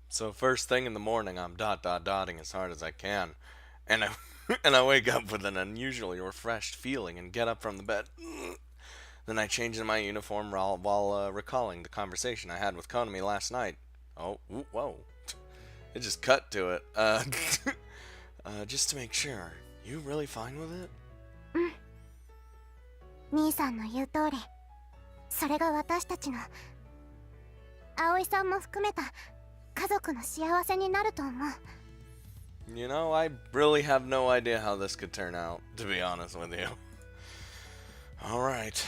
So first thing in the morning, I'm dotting as hard as I can, and I and I wake up with an unusually refreshed feeling and get up from the bed. Then I change into my uniform while recalling the conversation I had with Konami last night. Oh, whoa! It just cut to it. Just to make sure, you really fine with it? 兄さんの言う通り、それが私たちの葵さんも含めた家族の幸せになると思う。You know, I really have no idea how this could turn out, to be honest with you. Alright.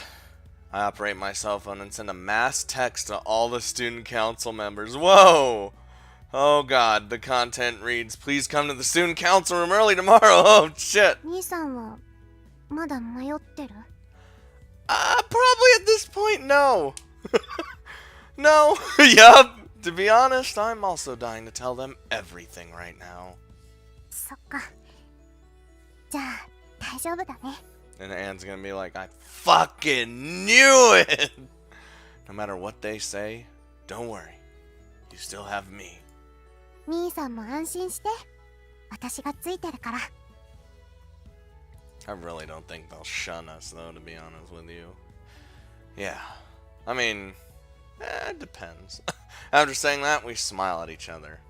I operate my cell phone and send a mass text to all the student council members. Whoa! Oh god, the content reads, please come to the student council room early tomorrow. Oh shit. 兄さんはまだ迷ってる？ Probably at this point, no. No, yup. To be honest, I'm also dying to tell them everything right now. そっか。じゃあ大丈夫だね。 And Anne's gonna be like, I fucking knew it! No matter what they say, don't worry. You still have me. 兄さんも安心して。私がついてるから。 I really don't think they'll shun us, though, to be honest with you. Yeah. I mean, it depends. After saying that, we smile at each other.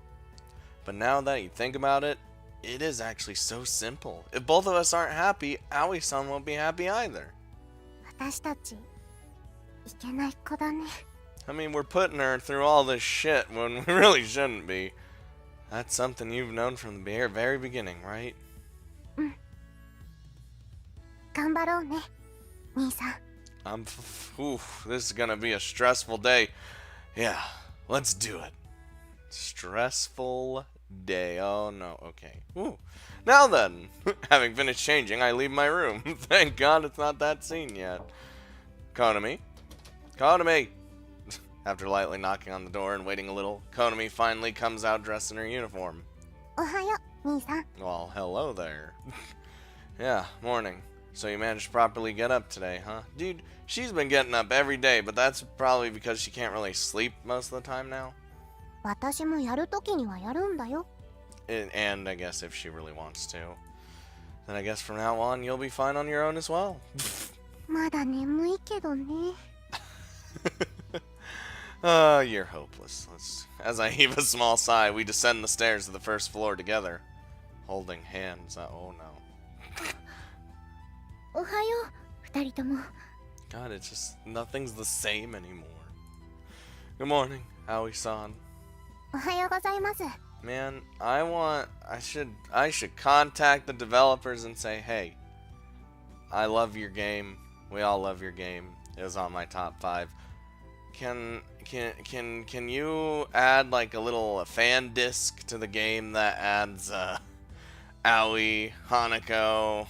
But now that you think about it, it is actually so simple. If both of us aren't happy, Aoi-san won't be happy either. 私たちいけない子だね。 I mean, we're putting her through all this shit when we really shouldn't be. That's something you've known from the very beginning, right? 頑張ろうね、兄さん。This is gonna be a stressful day. Yeah, let's do it. Stressful day. Oh no, okay. Ooh. Now then, having finished changing, I leave my room. Thank God it's not that scene yet. Konami? Konami! After lightly knocking on the door and waiting a little, Konami finally comes out dressed in her uniform. おはよう、兄さん。 Well, hello there. Yeah, morning. So you managed to properly get up today, huh? Dude, she's been getting up every day, but that's probably because she can't really sleep most of the time now. 私もやるときにはやるんだよ。 And I guess if she really wants to. Then I guess from now on, you'll be fine on your own as well. まだ眠いけどね。 You're hopeless. As I heave a small sigh, we descend the stairs to the first floor together. Holding hands. Oh no. おはよう、二人とも。 God, it's just, nothing's the same anymore. Good morning, Aoi-san. おはようございます。 Man, I should contact the developers and say, hey, I love your game. We all love your game. It was on my top 5. Can you add like a little fan disc to the game that adds Aoi, Hanako,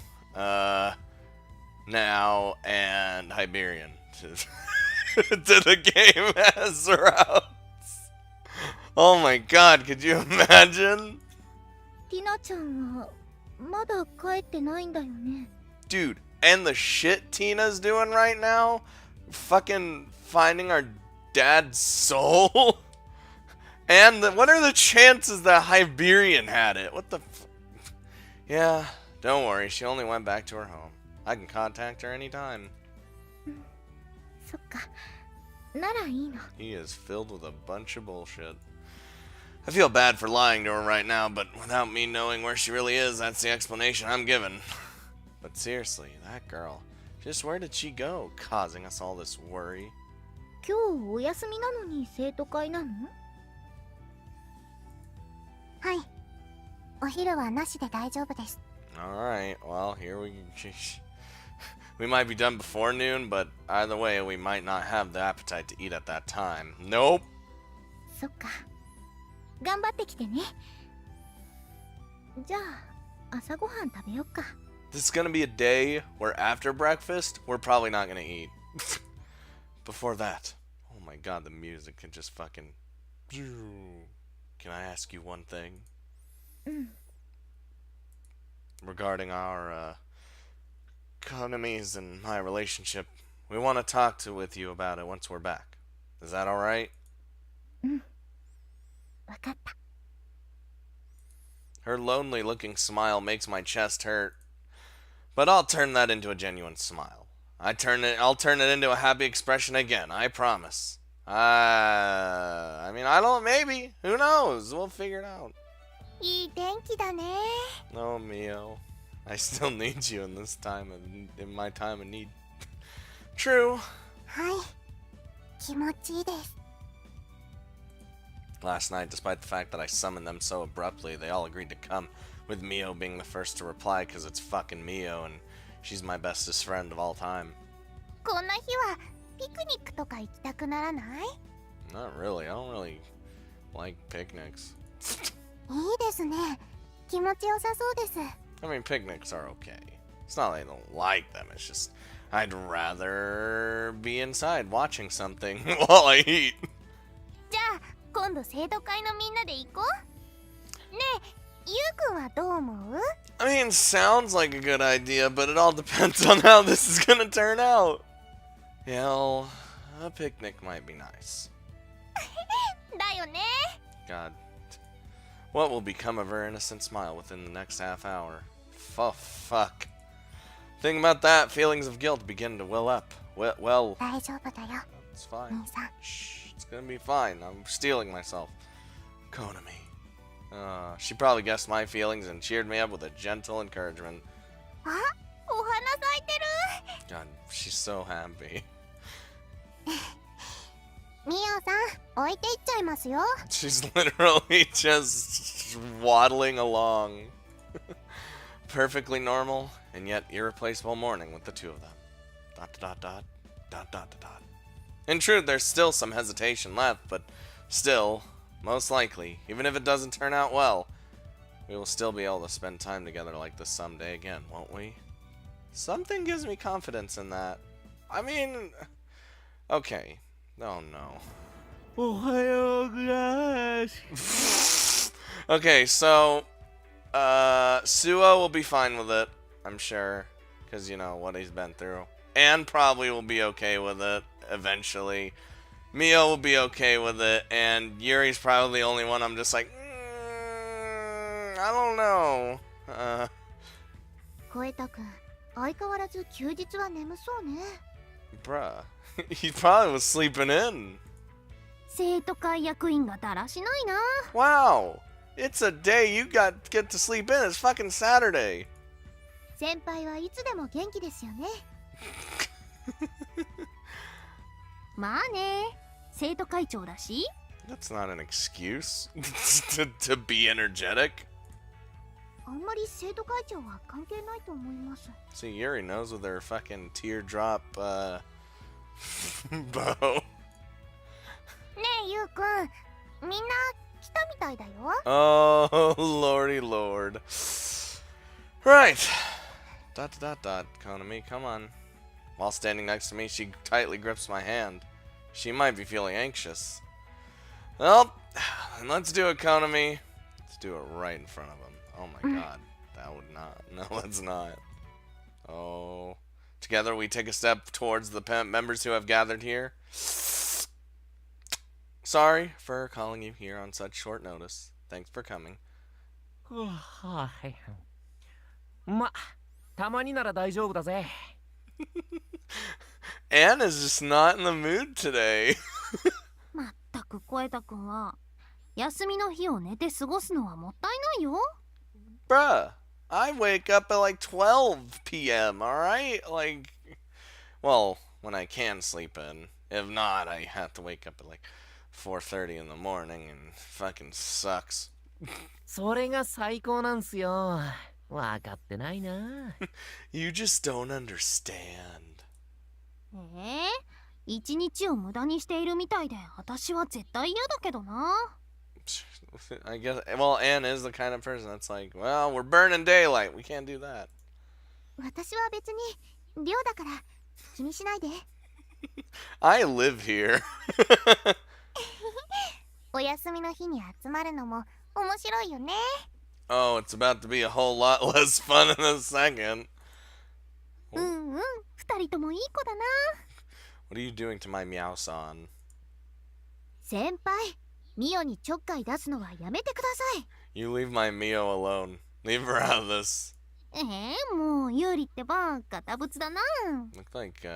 Now, and Hyperion to, to the game as routes? Oh my god, could you imagine? ティナちゃんはまだ帰ってないんだよね。 Dude, and the shit Tina's doing right now? Fucking finding our dad's soul? And what are the chances that Hyperion had it? What the Yeah, don't worry, she only went back to her home. I can contact her anytime. そっか。ならいいの。 He is filled with a bunch of bullshit. I feel bad for lying to her right now, but without me knowing where she really is, that's the explanation I'm given. But seriously, that girl, just where did she go, causing us all this worry? 今日お休みなのに生徒会なの？はい。お昼はなしで大丈夫です。 Alright, well, here we might be done before noon, but either way, we might not have the appetite to eat at that time. Nope. そっか。頑張ってきてね。じゃあ、朝ごはん食べよっか。 This is gonna be a day where after breakfast, we're probably not gonna eat. Before that, oh my god, the music can just fucking... Can I ask you one thing? Regarding our, Konami's and my relationship, we want to talk with you about it once we're back. Is that alright? わかった。Her lonely looking smile makes my chest hurt. But I'll turn that into a genuine smile. I'll turn it into a happy expression again, I promise. I mean, I don't, maybe. Who knows? We'll figure it out. いい天気だね。 Oh, Mio. I still need you in my time of need. True. はい。気持ちいいです。 Last night, despite the fact that I summoned them so abruptly, they all agreed to come, with Mio being the first to reply because it's fucking Mio and she's my bestest friend of all time. こんな日はピクニックとか行きたくならない？ Not really. I don't really like picnics. いいですね。気持ちよさそうです。 I mean, picnics are okay. It's not like I don't like them. It's just I'd rather be inside watching something while I eat. じゃあ今度生徒会のみんなで行こう。ねえ、ゆうくんはどう思う？ I mean, sounds like a good idea, but it all depends on how this is gonna turn out. Hell, a picnic might be nice. だよね。 God. What will become of her innocent smile within the next half hour? Fuck. Thinking about that, feelings of guilt begin to well up. Well, 大丈夫だよ。 it's fine. 兄さん。 Shh, it's gonna be fine. I'm stealing myself. Konami. She probably guessed my feelings and cheered me up with a gentle encouragement. あ、お花咲いてる。 God, she's so happy. ミオさん、置いていっちゃいますよ。 She's literally just waddling along. Perfectly normal and yet irreplaceable morning with the two of them. ... In truth, there's still some hesitation left, but still, most likely, even if it doesn't turn out well, we will still be able to spend time together like this someday again, won't we? Something gives me confidence in that. I mean, okay. Oh no. Okay, so Suo will be fine with it, I'm sure, because you know what he's been through. And probably will be okay with it eventually. Mio will be okay with it, and Yuri's probably the only one I'm just like, I don't know. 声太くん、相変わらず休日は眠そうね。 Bruh, he probably was sleeping in. 生徒会役員がだらしないな。 Wow, it's a day you get to sleep in. It's fucking Saturday. 先輩はいつでも元気ですよね。まあね、生徒会長だし。 That's not an excuse to be energetic. あんまり生徒会長は関係ないと思います。 See, Yuri knows with her fucking teardrop bow. ねえ、ゆうくん、みんな来たみたいだよ。 Oh, lordy lord. Right. ... Konami, come on. While standing next to me, she tightly grips my hand. She might be feeling anxious. Well, let's do it, Konami. Let's do it right in front of him. Oh my god. That would not. No, let's not. Oh. Together we take a step towards the members who have gathered here. Sorry for calling you here on such short notice. Thanks for coming. ま、たまになら大丈夫だぜ。 Anna's just not in the mood today. まったく声太くんは休みの日を寝て過ごすのはもったいないよ。 Bruh, I wake up at like 12 p.m., alright? Like, well, when I can sleep in. If not, I have to wake up at like 4:30 in the morning and fucking sucks. それが最高なんすよ。わかってないな。You just don't understand. 一日を無駄にしているみたいで私は絶対嫌だけどな。 I guess, well, Anne is the kind of person that's like, well, we're burning daylight. We can't do that. 私は別に寮だから気にしないで。 I live here. お休みの日に集まるのも面白いよね。 Oh, it's about to be a whole lot less fun in a second. うんうん、二人ともいい子だな。 What are you doing to my Meow-san? 先輩、ミオにちょっかい出すのはやめてください。 You leave my Mio alone. Leave her out of this. もうユーリってば堅物だな。 Looked like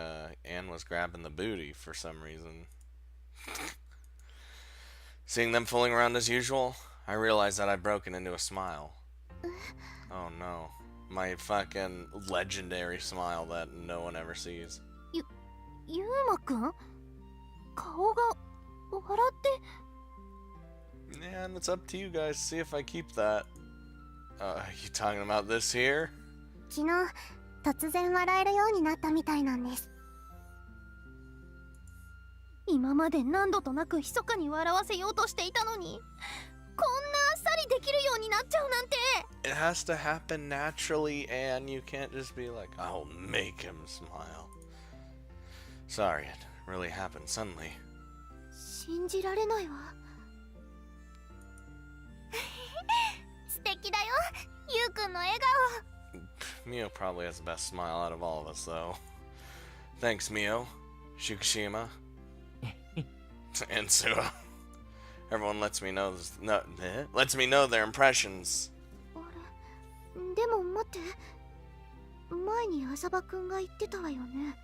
Anne was grabbing the booty for some reason. Seeing them fooling around as usual, I realized that I'd broken into a smile. Oh no. My fucking legendary smile that no one ever sees. ユーマくん顔が笑って。 And it's up to you guys to see if I keep that. You talking about this here? 昨日突然笑えるようになったみたいなんです。今まで何度となく密かに笑わせようとしていたのに、こんなあっさりできるようになっちゃうなんて。 It has to happen naturally, and you can't just be like, I'll make him smile. Sorry, it really happened suddenly. 信じられないわ。素敵だよ、ユウくんの笑顔。 Mio probably has the best smile out of all of us, though. Thanks, Mio, Shikushima, and Suo. Everyone lets me know lets me know their impressions. あれ、でも待って、前に浅場くんが言ってたわよね。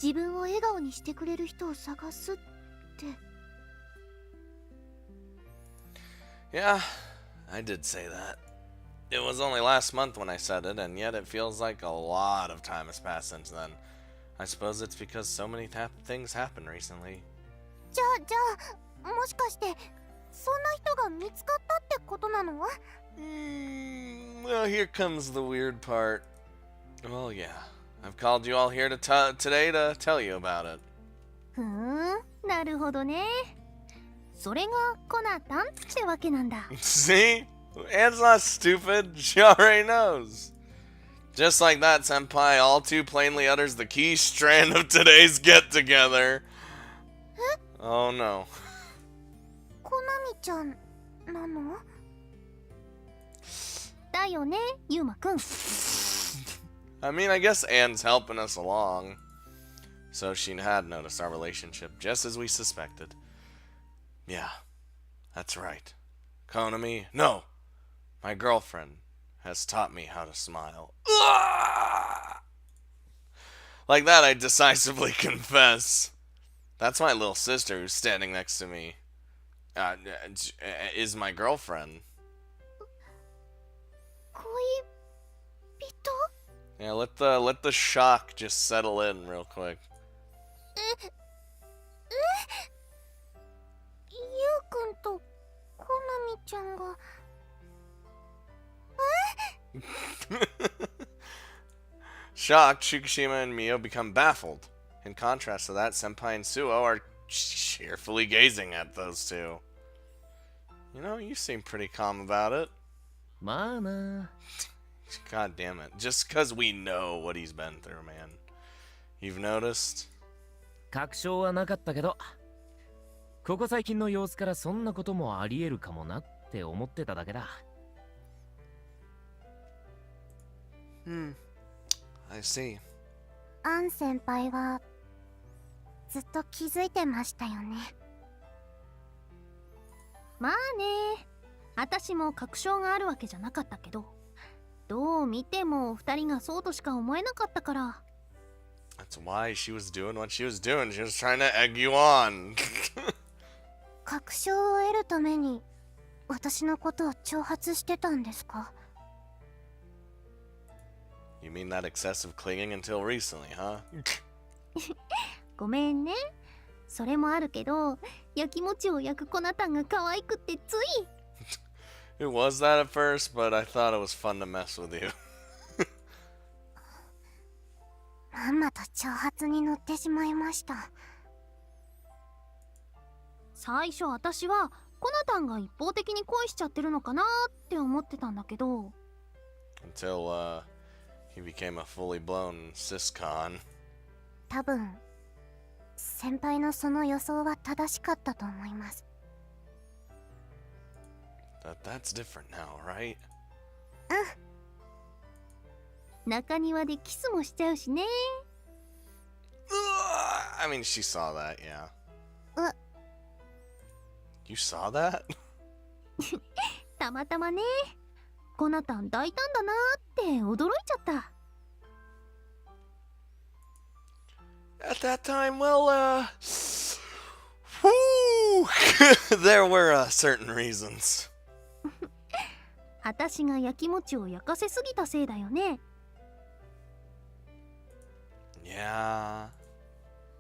自分を笑顔にしてくれる人を探すって。 Yeah, I did say that. It was only last month when I said it, and yet it feels like a lot of time has passed since then. I suppose it's because so many things happened recently. じゃあ、もしかしてそんな人が見つかったってことなの？ Well, here comes the weird part. Well, yeah. I've called you all here today to tell you about it. ふーん、なるほどね。それがコナタンってわけなんだ。 See? Anne's not stupid. She already knows. Just like that, Senpai all too plainly utters the key strand of today's get-together. Oh no. コナミちゃんなの？だよね、ユウマくん。 I mean, I guess Anne's helping us along. So she had noticed our relationship, just as we suspected. Yeah, that's right. Konami, no! My girlfriend has taught me how to smile. Like that, I decisively confess. That's my little sister who's standing next to me. Is my girlfriend. 恋人？ Yeah, let the shock just settle in real quick. ユウくんとコナミちゃんが。 Shocked, Shikushima and Mio become baffled. In contrast to that, Senpai and Suo are cheerfully gazing at those two. You know, you seem pretty calm about it. まあな。 God damn it. Just because we know what he's been through, man. You've noticed? 確証はなかったけど、ここ最近の様子からそんなこともあり得るかもなって思ってただけだ。I see. アン先輩はずっと気づいてましたよね。まあね、私も確証があるわけじゃなかったけど、どう見ても二人がそうとしか思えなかったから。 That's why she was doing what she was doing. She was trying to egg you on. 確証を得るために私のことを挑発してたんですか？ You mean that excessive clinging until recently, huh? ごめんね。それもあるけど、焼き餅を焼くコナタンが可愛くってつい。 It was that at first, but I thought it was fun to mess with you. まんまと挑発に乗ってしまいました。最初私はコナタンが一方的に恋しちゃってるのかなって思ってたんだけど。 Until, he became a fully blown siscon. 多分先輩のその予想は正しかったと思います。 That's different now, right? 中庭でキスもしちゃうしね。 I mean, she saw that, yeah. You saw that? たまたまね。コナタン大胆だなーって驚いちゃった。At that time, well, whoo! There were certain reasons. 私が焼き餅を焼かせすぎたせいだよね。Yeah. あ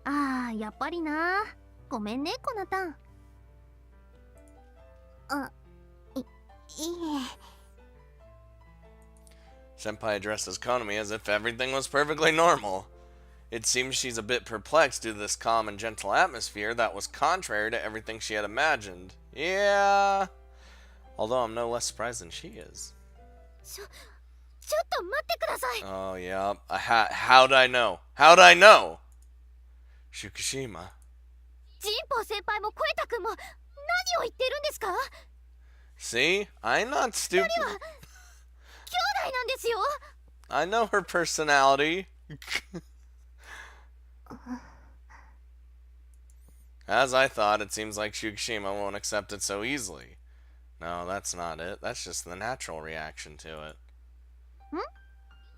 あ、やっぱりな。ごめんね、コナタン。いえ。Senpai addresses Konami as if everything was perfectly normal. It seems she's a bit perplexed due to this calm and gentle atmosphere that was contrary to everything she had imagined. Yeah. Although I'm no less surprised than she is. ちょっと待ってください。 Oh, yeah. How'd I know? How'd I know? Fukushima. ジンポ先輩もコエタ君も何を言ってるんですか？ See? I'm not stupid. 兄弟なんですよ。 I know her personality. As I thought, it seems like Fukushima won't accept it so easily. No, that's not it. That's just the natural reaction to it.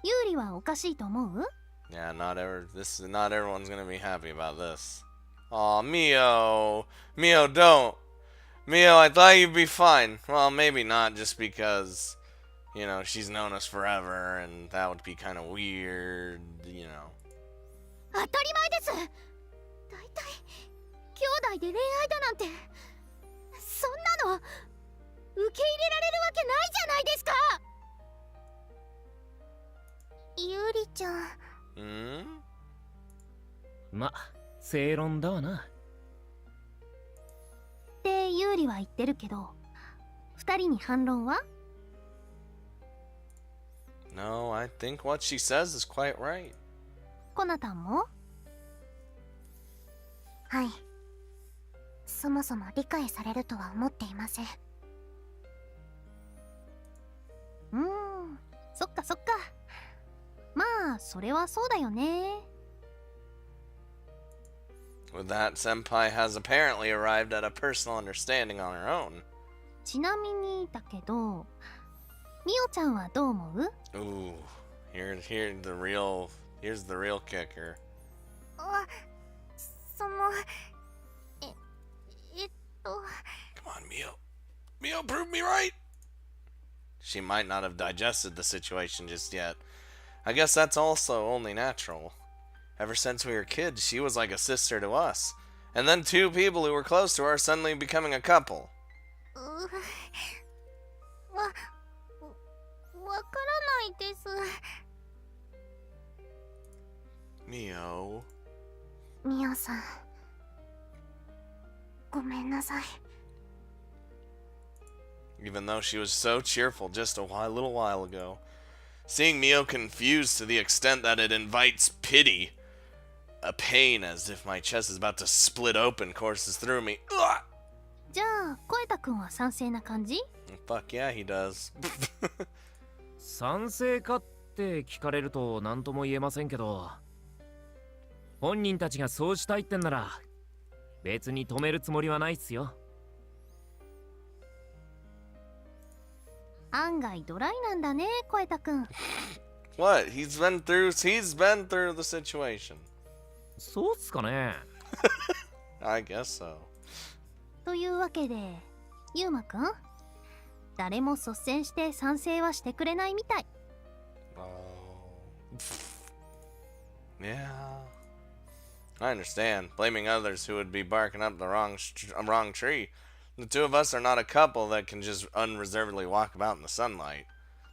ユーリはおかしいと思う？ Yeah, not everyone's gonna be happy about this. Aw, Mio. Mio, don't. Mio, I thought you'd be fine. Well, maybe not, just because, you know, she's known us forever, and that would be kind of weird, you know. 当たり前です。だいたい兄弟で恋愛だなんてそんなの受け入れられるわけないじゃないですか。ユーリちゃん。ま、正論だわな。ってユーリは言ってるけど、二人に反論は？ No, I think what she says is quite right. コナタンも？はい。そもそも理解されるとは思っていません。そっかそっか。まあ、それはそうだよね。With that, Senpai has apparently arrived at a personal understanding on her own. ちなみにだけど、ミオちゃんはどう思う？ Ooh, here's the real kicker. その、Come on, Mio. Mio, prove me right. She might not have digested the situation just yet. I guess that's also only natural. Ever since we were kids, she was like a sister to us. And then two people who were close to her suddenly becoming a couple. わからないです。Mio. ミオさん、ごめんなさい。 Even though she was so cheerful just a little while ago. Seeing Mio confused to the extent that it invites pity. A pain as if my chest is about to split open courses through me. Ugh! じゃあ、コエタ君は賛成な感じ？ Fuck yeah, he does. 賛成かって聞かれると何とも言えませんけど、本人たちがそうしたいってんなら別に止めるつもりはないっすよ。案外ドライなんだね、コエタ君。What? He's been through the situation. そうっすかね。I guess so. というわけで、ユウマくん、誰も率先して賛成はしてくれないみたい。Oh. Yeah. I understand. Blaming others who would be barking up the wrong tree. The two of us are not a couple that can just unreservedly walk about in the sunlight.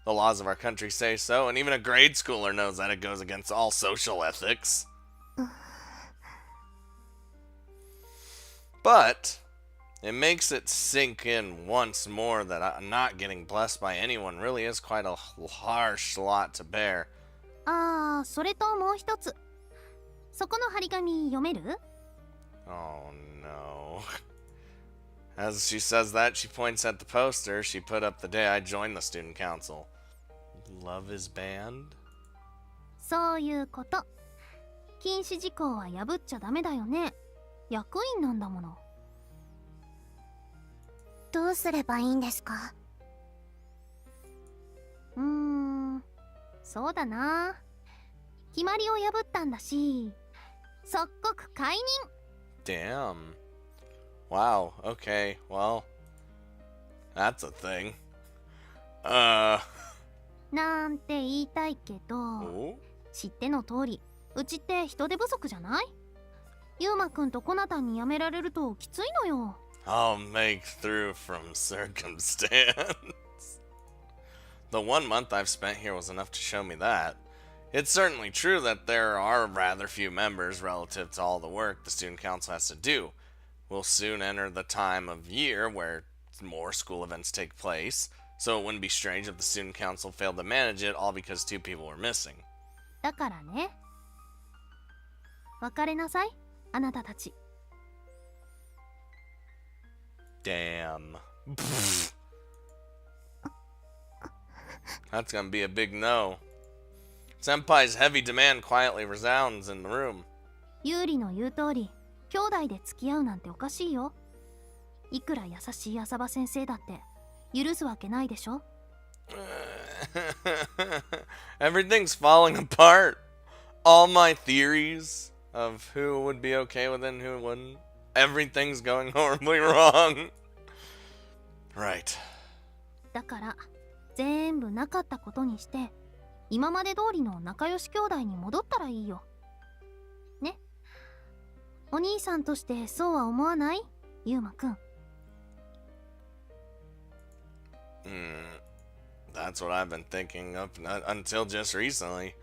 The laws of our country say so, and even a grade schooler knows that it goes against all social ethics. But it makes it sink in once more that not getting blessed by anyone really is quite a harsh lot to bear. ああ、それともう一つ。そこの張り紙読める？ Oh no. As she says that, she points at the poster she put up the day I joined the student council. Love is banned? そういうこと。禁止事項は破っちゃダメだよね。役員なんだもの。どうすればいいんですか？そうだな。決まりを破ったんだし、即刻解任。 Damn. Wow, okay, well, that's a thing. なんて言いたいけど、 Oh? 知っての通り、うちって人手不足じゃない？ユウマくんとコナタンに辞められるときついのよ。I'll make through from circumstance. The 1 month I've spent here was enough to show me that. It's certainly true that there are rather few members relative to all the work the student council has to do. We'll soon enter the time of year where more school events take place, so it wouldn't be strange if the student council failed to manage it all because 2 people were missing. だからね。別れなさい、あなたたち。Damn. That's gonna be a big no. Senpai's heavy demand quietly resounds in the room. ユーリの言う通り、兄弟で付き合うなんておかしいよ。いくら優しい浅場先生だって許すわけないでしょ。Everything's falling apart. All my theories of who would be okay with it and who wouldn't. Everything's going horribly wrong. Right. だから全部なかったことにして、今まで通りの仲良し兄弟に戻ったらいいよ。ね。お兄さんとしてそうは思わない？ユウマくん。That's what I've been thinking up until just recently.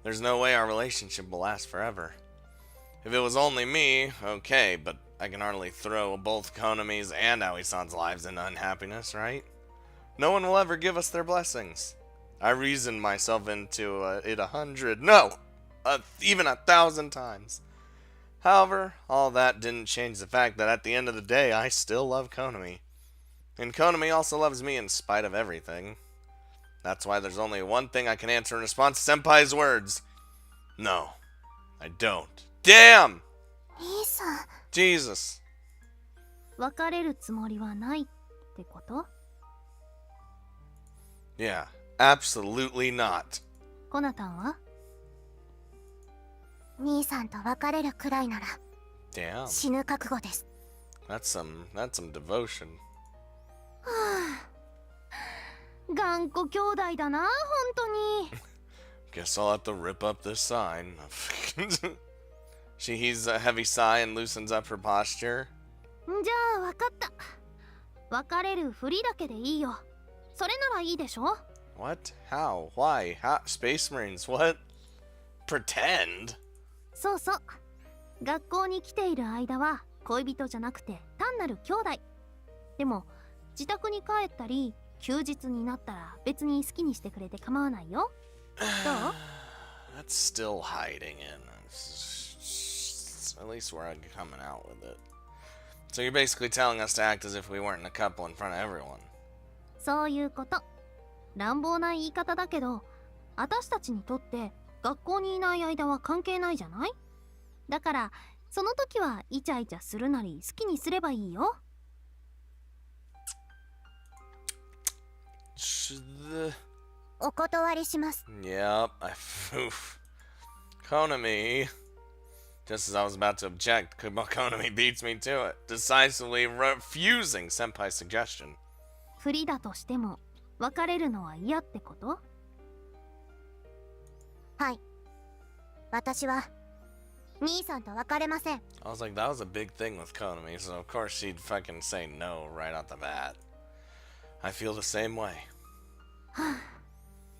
There's no way our relationship will last forever. If it was only me, okay, but I can hardly throw both Konami's and Aoi-san's lives into unhappiness, right? No one will ever give us their blessings. I reasoned myself into it 100, no, even 1,000 times. However, all that didn't change the fact that at the end of the day, I still love Konami. And Konami also loves me in spite of everything. That's why there's only one thing I can answer in response to Senpai's words. No, I don't. Damn! 兄さん。 Jesus. 別れるつもりはないってこと？ Yeah, absolutely not. コナタンは？兄さんと別れるくらいなら Damn. 死ぬ覚悟です。 That's some devotion. 頑固兄弟だな、本当に。Guess I'll have to rip up this sign. She heaves a heavy sigh and loosens up her posture. じゃあ分かった。別れるふりだけでいいよ。それならいいでしょ？ What? How? Why? How? Space Marines? What? Pretend? そうそう。学校に来ている間は恋人じゃなくて単なる兄弟。でも自宅に帰ったり休日になったら別に好きにしてくれて構わないよ。どう？ That's still hiding in. At least we're coming out with it. So you're basically telling us to act as if we weren't a couple in front of everyone. そういうこと。乱暴な言い方だけど、私たちにとって学校にいない間は関係ないじゃない？だからその時はイチャイチャするなり好きにすればいいよ。お断りします。 Yep. Konami. Just as I was about to object, Konami beats me to it, decisively refusing Senpai's suggestion. 不利だとしても別れるのは嫌ってこと？はい。私は兄さんと別れません。 I was like, that was a big thing with Konami, so of course she'd fucking say no right out the bat. I feel the same way.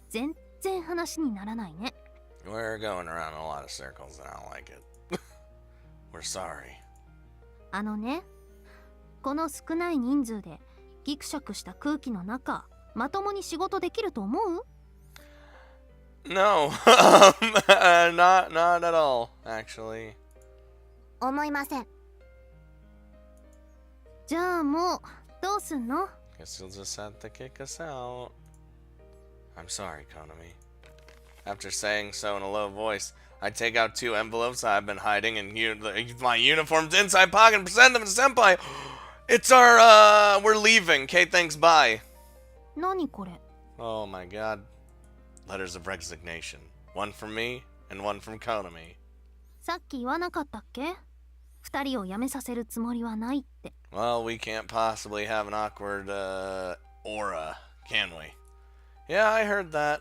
全然話にならないね。 We're going around a lot of circles and I don't like it. We're sorry. あのね、この少ない人数でギクシャクした空気の中、まともに仕事できると思う？ No, not at all, actually. 思いません。じゃあもうどうすんの？ Guess you'll just have to kick us out. I'm sorry, Konami. After saying so in a low voice, I take out 2 envelopes I've been hiding in my uniform's inside pocket and present them to Senpai. It's our, we're leaving. Okay, thanks, bye. 何これ？ Oh my god. Letters of resignation. One from me, and one from Konami. さっき言わなかったっけ？二人を辞めさせるつもりはないって。Well, we can't possibly have an awkward, aura, can we? Yeah, I heard that.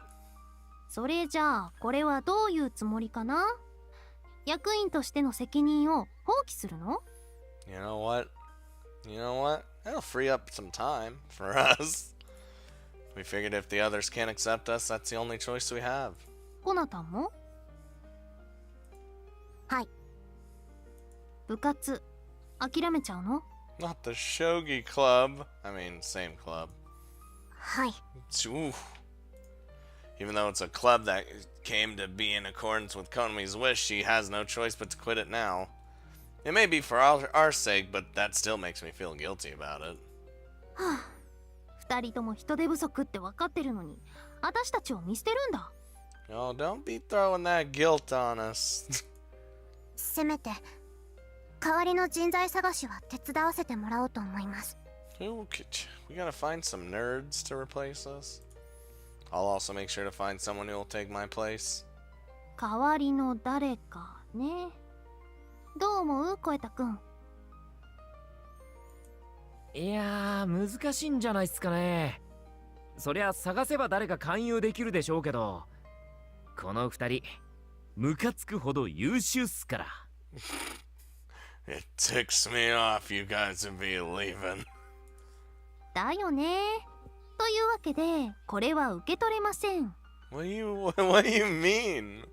それじゃあ、これはどういうつもりかな？役員としての責任を放棄するの？ You know what? You know what? That'll free up some time for us. We figured if the others can't accept us, that's the only choice we have. コナタンも？はい。部活、諦めちゃうの？ Not the shogi club. I mean, same club. はい。 Ooh. Even though it's a club that came to be in accordance with Konami's wish, she has no choice but to quit it now. It may be for our sake, but that still makes me feel guilty about it. はあ、二人とも人手不足って分かってるのに、私たちを見捨てるんだ。Oh, don't be throwing that guilt on us. せめて代わりの人材探しは手伝わせてもらおうと思います。We gotta find some nerds to replace us. I'll also make sure to find someone who will take my place. 代わりの誰かね。どう思う、コエタくん？いやー、難しいんじゃないっすかね。そりゃ探せば誰か勧誘できるでしょうけど、この二人ムカつくほど優秀っすから。It ticks me off you guys would be leaving. だよね。というわけで、これは受け取れません。What do you mean?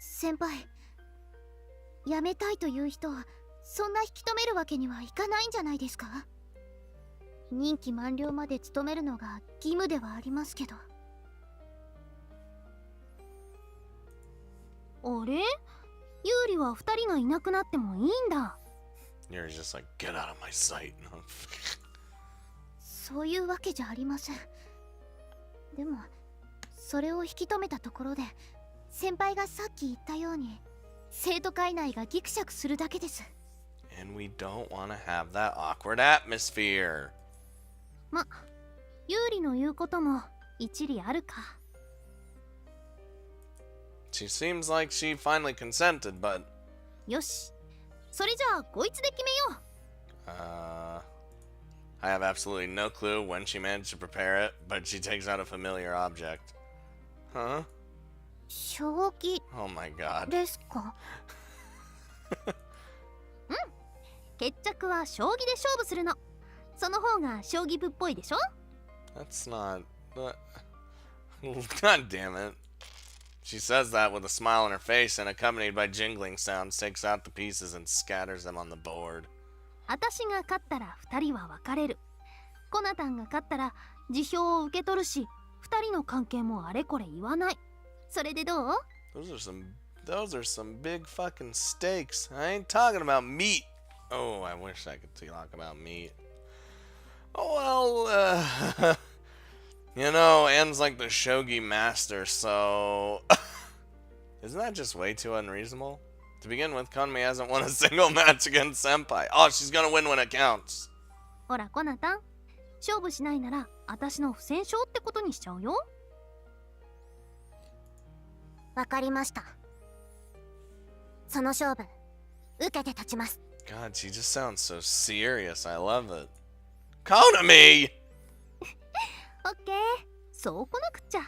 先輩、辞めたいという人はそんな引き止めるわけにはいかないんじゃないですか？任期満了まで勤めるのが義務ではありますけど。あれ？ユーリは二人がいなくなってもいいんだ。You're just like, get out of my sight. そういうわけじゃありません。でもそれを引き止めたところで、先輩がさっき言ったように生徒会内がギクシャクするだけです。 And we don't want to have that awkward atmosphere. ま、ユーリの言うことも一理あるか。She seems like she finally consented, but よし、それじゃあこいつで決めよう。I have absolutely no clue when she managed to prepare it, but she takes out a familiar object. Huh? 将棋 Oh my god. ですか？決着は将棋で勝負するの。その方が将棋部っぽいでしょ？ That's not... God damn it. She says that with a smile on her face and accompanied by jingling sounds, takes out the pieces and scatters them on the board. 私が勝ったら二人は別れる。コナタンが勝ったら辞表を受け取るし、二人の関係もあれこれ言わない。それでどう？ Those are some big fucking stakes. I ain't talking about meat. Oh, I wish I could talk about meat. Oh well, you know, Anne's like the shogi master, so isn't that just way too unreasonable? To begin with, Konami hasn't won a single match against Senpai. Oh, she's gonna win when it counts. ほらコナタン、勝負しないなら私の不戦勝ってことにしちゃうよ。わかりました。その勝負受けて立ちます。 God, she just sounds so serious. I love it. Konami! オッケー、そうこなくっちゃ。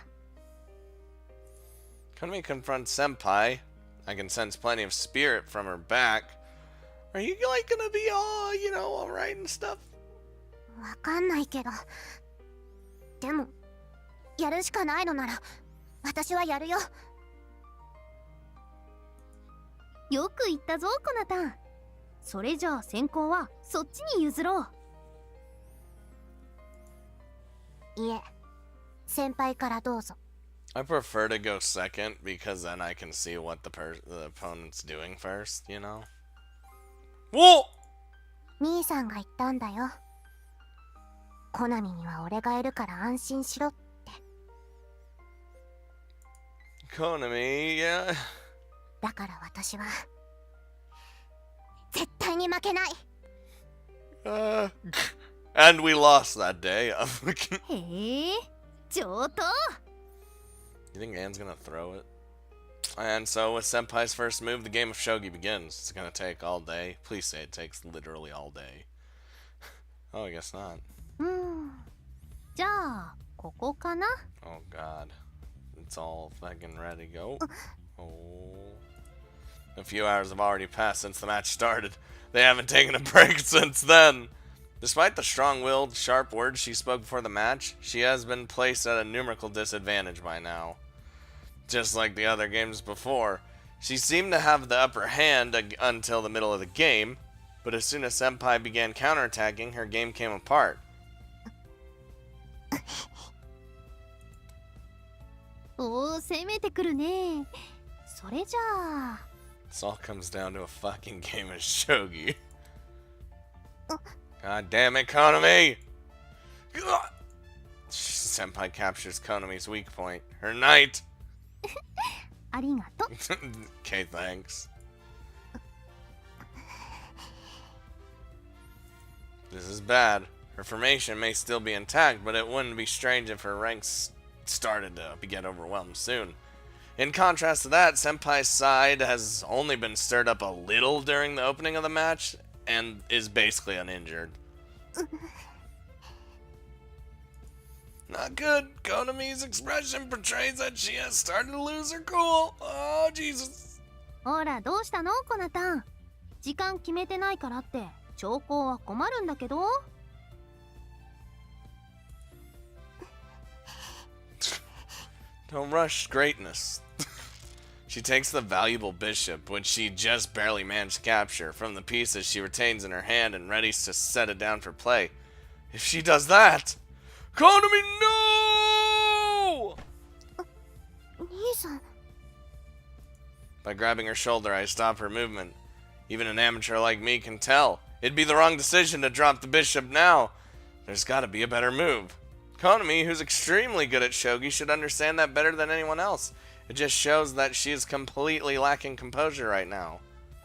Konami confronts Senpai. I can sense plenty of spirit from her back. Are you like gonna be all, you know, alright and stuff? わかんないけど、でもやるしかないのなら私はやるよ。よく言ったぞコナタン。それじゃあ先行はそっちに譲ろう。いえ、先輩からどうぞ。 I prefer to go second because then I can see what the opponent's doing first, you know? Whoa! 兄さんが言ったんだよ。コナミには俺がいるから安心しろって。 Konami, yeah. だから私は絶対に負けない。Uh, and we lost that day. You へえ、上等。 think Anne's gonna throw it? And so with Senpai's first move, the game of shogi begins. It's gonna take all day. Please say it takes literally all day. Oh, I guess not. じゃあここかな。 Oh god. It's all fucking ready to go. Oh. A few hours have already passed since the match started. They haven't taken a break since then. Despite the strong-willed, sharp words she spoke before the match, she has been placed at a numerical disadvantage by now. Just like the other games before, she seemed to have the upper hand until the middle of the game, but as soon as Senpai began counterattacking, her game came apart. おお、攻めてくるね。それじゃあ This all comes down to a fucking game of shogi. God damn it, Konami! Senpai captures Konami's weak point. Her knight! ありがと。 Okay, thanks. This is bad. Her formation may still be intact, but it wouldn't be strange if her ranks started to get overwhelmed soon. In contrast to that, Senpai's side has only been stirred up a little during the opening of the match, and is basically uninjured. Not good. Konami's expression portrays that she has started to lose her cool. Oh, Jesus. ほらどうしたのコナタン。時間決めてないからって兆候は困るんだけど。 Don't rush greatness. She takes the valuable bishop, which she just barely managed to capture, from the pieces she retains in her hand and readies to set it down for play. If she does that... Konami, no! 兄さん。 By grabbing her shoulder, I stop her movement. Even an amateur like me can tell. It'd be the wrong decision to drop the bishop now. There's gotta be a better move. Konami, who's extremely good at shogi, should understand that better than anyone else. It just shows that she is completely lacking composure right now.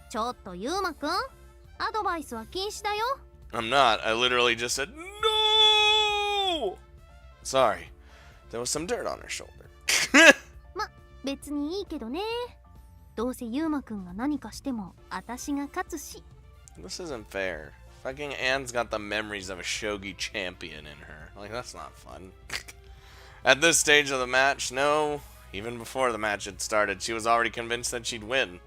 ちょっとユーマくん、アドバイスは禁止だよ。 I'm not. I literally just said, no! Sorry. There was some dirt on her shoulder. ま、別にいいけどね。どうせユーマくんが何かしても私が勝つし。 This isn't fair. Fucking Anne's got the memories of a shogi champion in her. Like, that's not fun. At this stage of the match, no, even before the match had started, she was already convinced that she'd win.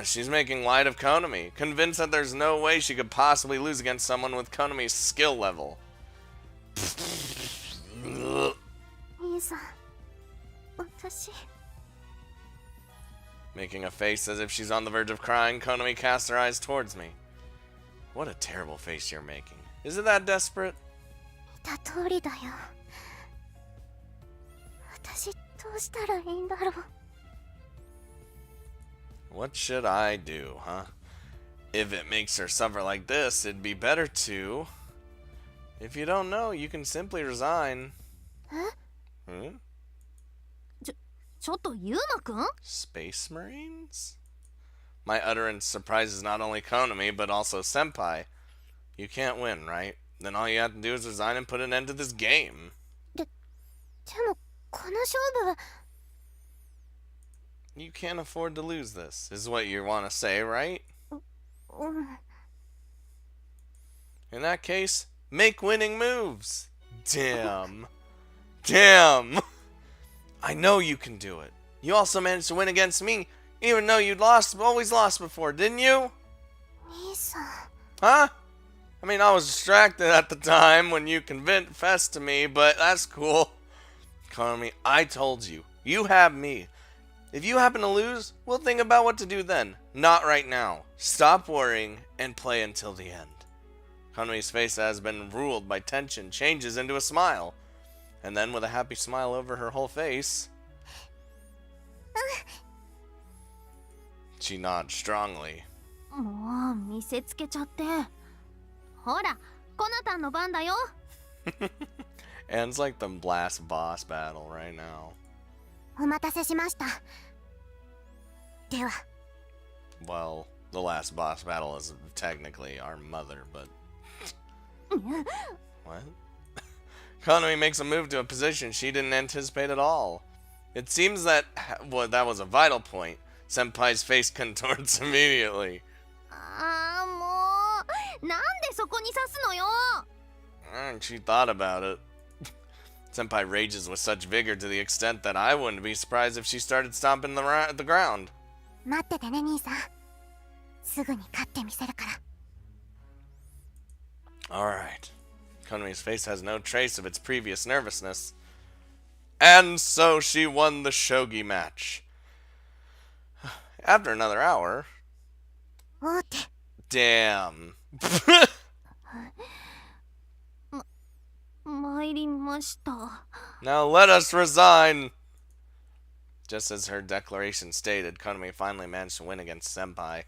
She's making light of Konami, convinced that there's no way she could possibly lose against someone with Konami's skill level. 兄さん。私。 Making a face as if she's on the verge of crying, Konami casts her eyes towards me. What a terrible face you're making. Is it that desperate? 見た通りだよ。私どうしたらいいんだろう。 What should I do, huh? If it makes her suffer like this, it'd be better to... If you don't know, you can simply resign. え？ Hmm? ちょっとユーマくん？ Space Marines? My utterance surprises not only Konami, but also Senpai. You can't win, right? Then all you have to do is resign and put an end to this game. でもこの勝負。 You can't afford to lose this, is what you want to say, right? うん。 In that case, make winning moves. Damn. Damn. I know you can do it. You also managed to win against me, even though you'd always lost before, didn't you? 兄さん。 Huh? I mean, I was distracted at the time when you confessed to me, but that's cool. Konami, I told you. You have me. If you happen to lose, we'll think about what to do then. Not right now. Stop worrying and play until the end. Konami's face has been ruled by tension changes into a smile. And then with a happy smile over her whole face, she nods strongly. もう見せつけちゃって。ほら、コナタンの番だよ。 And it's like the last boss battle right now. お待たせしました。では。 Well, the last boss battle is technically our mother, but What? Konami makes a move to a position she didn't anticipate at all. It seems that that was a vital point. Senpai's face contorts immediately. ああ、もう。なんでそこに刺すのよ。She thought about it. Senpai rages with such vigor to the extent that I wouldn't be surprised if she started stomping the ground. 待っててね兄さん。すぐに勝ってみせるから。Alright. Konami's face has no trace of its previous nervousness. And so she won the shogi match. After another hour... おーって。Damn. 参りました。 Now let us resign. Just as her declaration stated, Konami finally managed to win against Senpai.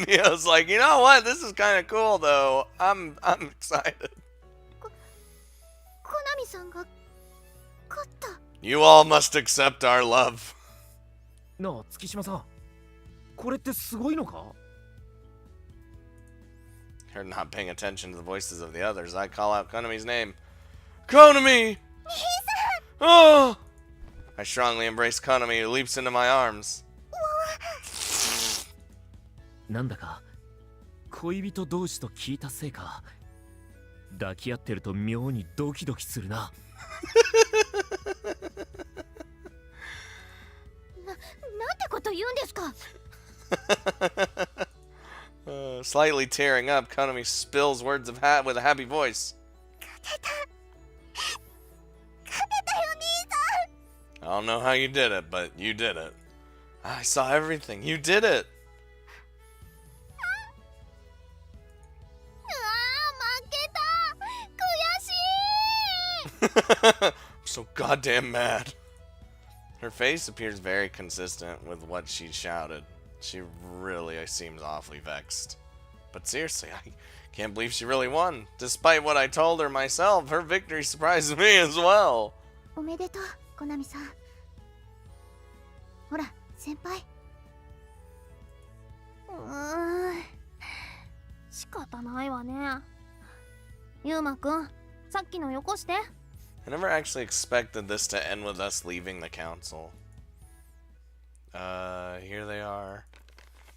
Mio's like, you know what? This is kind of cool, though. I'm excited. コナミさんが勝った。You all must accept our love. なあ月島さん、これってすごいのか？ Her not paying attention to the voices of the others, I call out Konami's name. Konami! Oh! I strongly embrace Konami, who leaps into my arms. なんだか恋人同士と聞いたせいか、抱き合ってると妙にドキドキするな。なんてこと言うんですか。Slightly tearing up, Konami spills words of with a happy voice. I don't know how you did it, but you did it. I saw everything. You did it. 負けた。悔しい。 I'm so goddamn mad. Her face appears very consistent with what she shouted. She really seems awfully vexed. But seriously, I can't believe she really won. Despite what I told her myself, her victory surprises me as well. おめでとう、コナミさん。ほら、先輩。仕方ないわね。ゆうまくん、さっきのよこして。 I never actually expected this to end with us leaving the council. Here they are.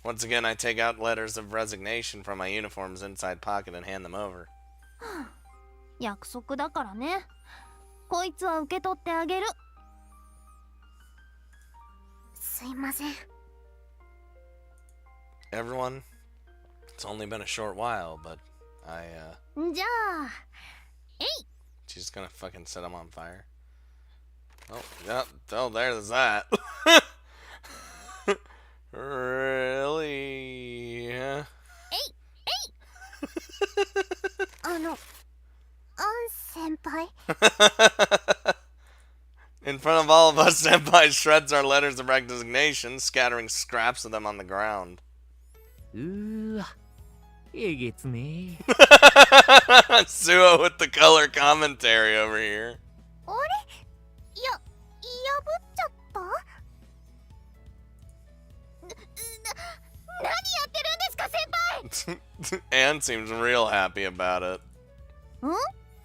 Once again, I take out letters of resignation from my uniform's inside pocket and hand them over. 約束だからね。こいつは受け取ってあげる。すいません。Everyone, it's only been a short while, but I, じゃあ、えい。 she's gonna fucking set him on fire. Oh, yeah, oh, there's that. Really? えい、えい。先輩。In front of all of us, Senpai shreds our letters of resignation, scattering scraps of them on the ground. うわ、えげつね。 Suo with the color commentary over here. あれ？破っちゃった？何やってるんですか、先輩。 Anne seems real happy about it. ん？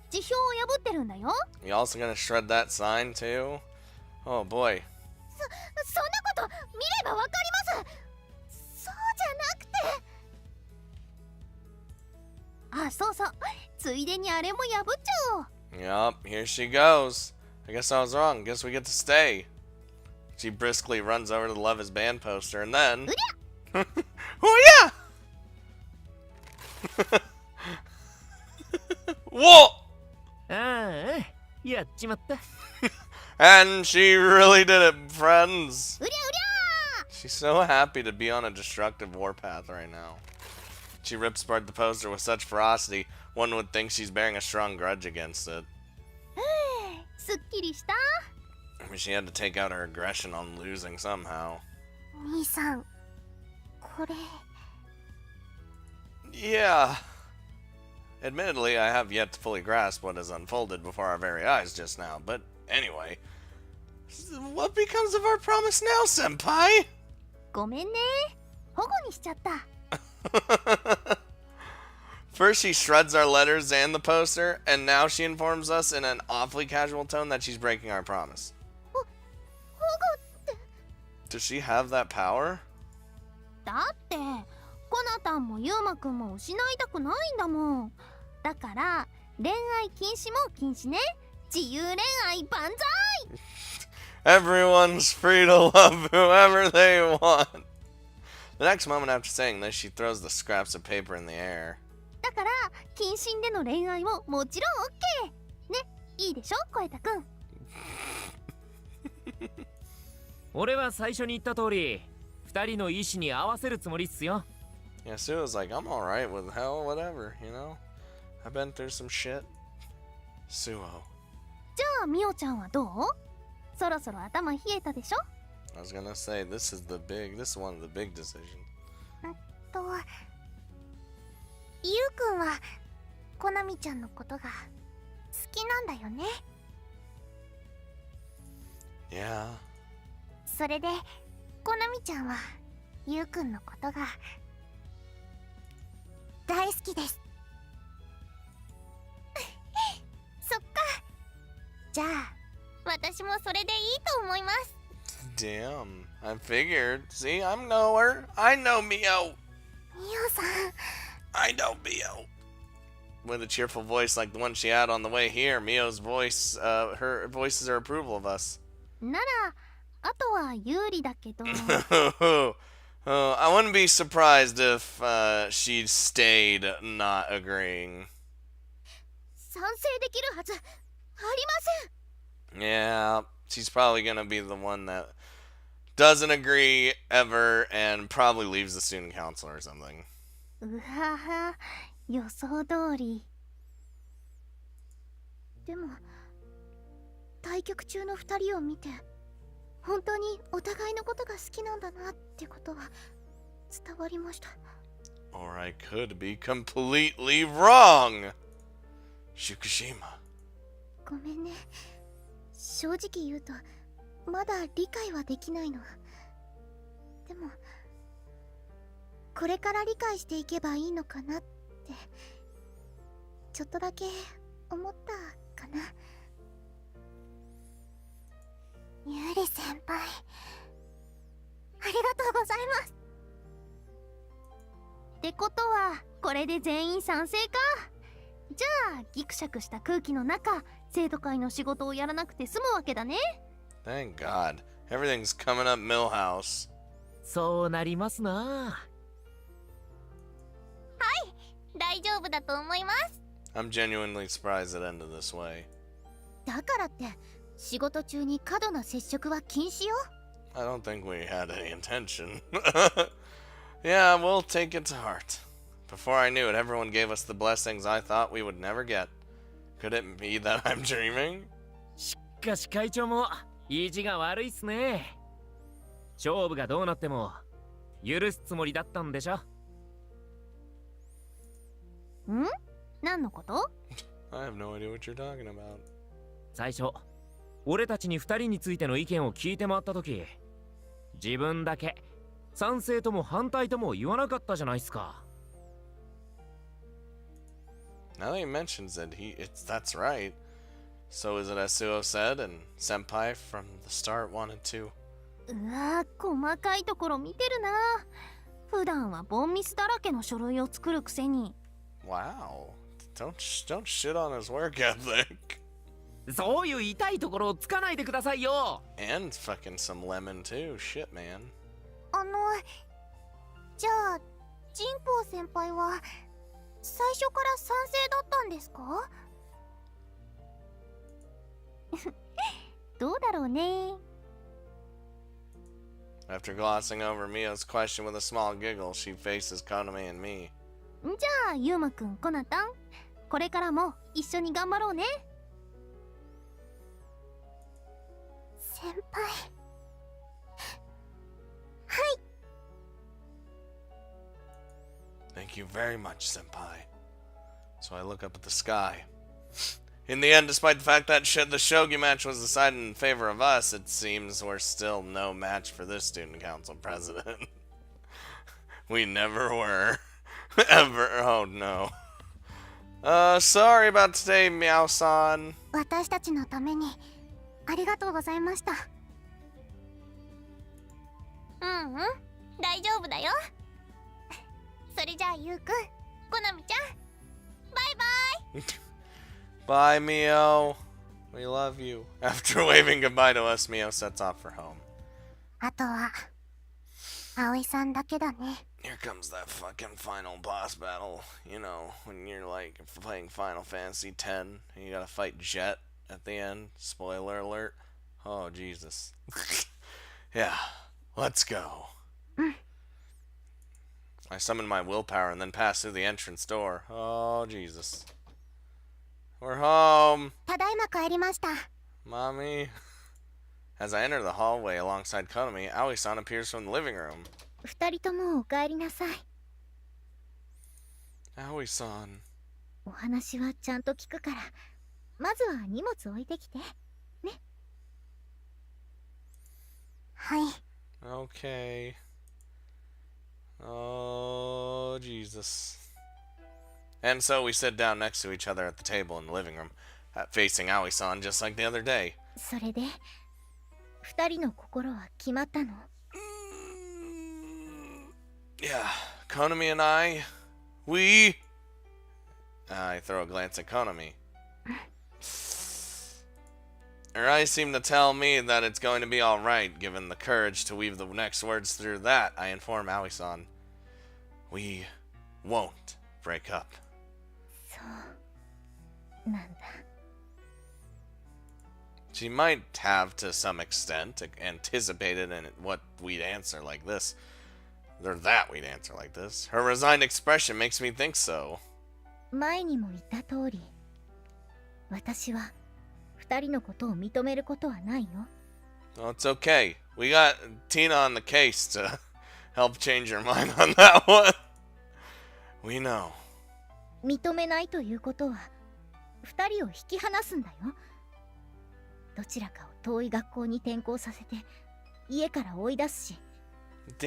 辞表を破ってるんだよ。 You also gonna shred that sign too? Oh boy. そんなこと見ればわかります。そうじゃなくて。あ、そうそう。ついでにあれも破っちゃおう。 Yup, here she goes. I guess I was wrong. Guess we get to stay. She briskly runs over to the Love is Banned poster and then... Oh yeah! Whoa! ああ、やっちまった。 And she really did it, friends. うりゃうりゃ She's so happy to be on a destructive warpath right now. She rips apart the poster with such ferocity, one would think she's bearing a strong grudge against it. すっきりした。 I mean, she had to take out her aggression on losing somehow. 兄さん、これ。 Yeah. Admittedly, I have yet to fully grasp what has unfolded before our very eyes just now, but anyway. What becomes of our promise now, Senpai? ごめんね。保護にしちゃった。First she shreds our letters and the poster, and now she informs us in an awfully casual tone that she's breaking our promise. Does she have that power? だってコナタンもユウマくんも失いたくないんだもん。だから恋愛禁止も禁止ね。自由恋愛万歳。 Everyone's free to love whoever they want. The next moment after saying this, she throws the scraps of paper in the air. だから謹慎での恋愛ももちろん OK ね。いいでしょコエタくん。俺は最初に言った通り、二人の意思に合わせるつもりっすよ。Yeah, Suo's like, I'm alright with hell, whatever, you know? I've been through some shit. Suo. じゃあミオちゃんはどう？そろそろ頭冷えたでしょ？ I was gonna say, this is one of the big decisions. ゆうくんはコナミちゃんのことが好きなんだよね。 Yeah. それでコナミちゃんはゆうくんのことが大好きです。そっか。じゃあ私もそれでいいと思います。 Damn, I figured. See, I'm knower. I know Mio. ミオさん。 I know Mio. With a cheerful voice like the one she had on the way here, Mio's voice, her voices her approval of us. ならあとは有利だけど。I wouldn't be surprised if she'd stayed not agreeing. 賛成できるはずありません。 Yeah, she's probably gonna be the one that doesn't agree ever and probably leaves the student council or something. うはは、予想通り。でも対局中の2人を見て本当にお互いのことが好きなんだなってことは伝わりました。 Or I could be completely wrong. Fukushima. ごめんね。正直言うとまだ理解はできないの。でもこれから理解していけばいいのかなってちょっとだけ思ったかな。ゆうり先輩ありがとうございます。ってことはこれで全員賛成か。じゃあギクシャクした空気の中生徒会の仕事をやらなくて済むわけだね。 Thank God. Everything's coming up Millhouse. そうなりますな。大丈夫だと思います。 I'm genuinely surprised it ended this way. だからって仕事中に過度な接触は禁止よ。 I don't think we had any intention. Yeah, we'll take it to heart. Before I knew it, everyone gave us the blessings I thought we would never get. Could it be that I'm dreaming? しかし会長も意地が悪いっすね。勝負がどうなっても許すつもりだったんでしょ。ん？何のこと？ I have no idea what you're talking about. 最初俺たちに二人についての意見を聞いて回った時、自分だけ賛成とも反対とも言わなかったじゃないっすか。Now that he mentions it, that's right. So is it as Suo said, and Senpai from the start wanted to. うわー、細かいところ見てるな。普段はボンミスだらけの書類を作るくせに。 Wow. Don't shit on his work ethic. そういう痛いところをつかないでくださいよ。 And fucking some lemon too. Shit, man. じゃあジンポウ先輩は最初から賛成だったんですか？どうだろうね。 After glossing over Mio's question with a small giggle, she faces Konami and me. じゃあユウマくん、コナタン、これからも一緒に頑張ろうね。先輩。Thank you very much, Senpai. So I look up at the sky. In the end, despite the fact that the shogi match was decided in favor of us, it seems we're still no match for this student council president. We never were. Ever. Oh no. Sorry about today, Meow-san. 私たちのためにありがとうございました。うんうん、大丈夫だよ。それじゃあゆうくん、コナミちゃん、バイバイ。Bye, Mio. We love you. After waving goodbye to us, Mio sets off for home. あとは葵さんだけだね。 Here comes that fucking final boss battle. You know, when you're like playing Final Fantasy X and you gotta fight Jet at the end. Spoiler alert. Oh, Jesus. Yeah, let's go. I summoned my willpower and then passed through the entrance door. Oh, Jesus. We're home. ただいま帰りました。 Mommy. As I enter the hallway alongside Konami, Aoi-san appears from the living room. 二人ともお帰りなさい。 Aoi-san. お話はちゃんと聞くから、まずは荷物置いてきてね。はい。 Okay. Oh, Jesus. And so we sit down next to each other at the table in the living room, facing Aoi-san just like the other day. それで二人の心は決まったの？ Yeah, Konami and I throw a glance at Konami. Her eyes seem to tell me that it's going to be alright, given the courage to weave the next words through that. I inform Aoi-san. We won't break up. そうなんだ。 She might have, to some extent, anticipated what we'd answer like this. Or that we'd answer like this. Her resigned expression makes me think so. 前にも言った通り、私は二人のことを認めることはないよ。 Well, it's okay. We got Tina on the case to help change her mind on that one. We know. 認めないということは二人を引き離すんだよ。どちらかを遠い学校に転校させて家から追い出すし、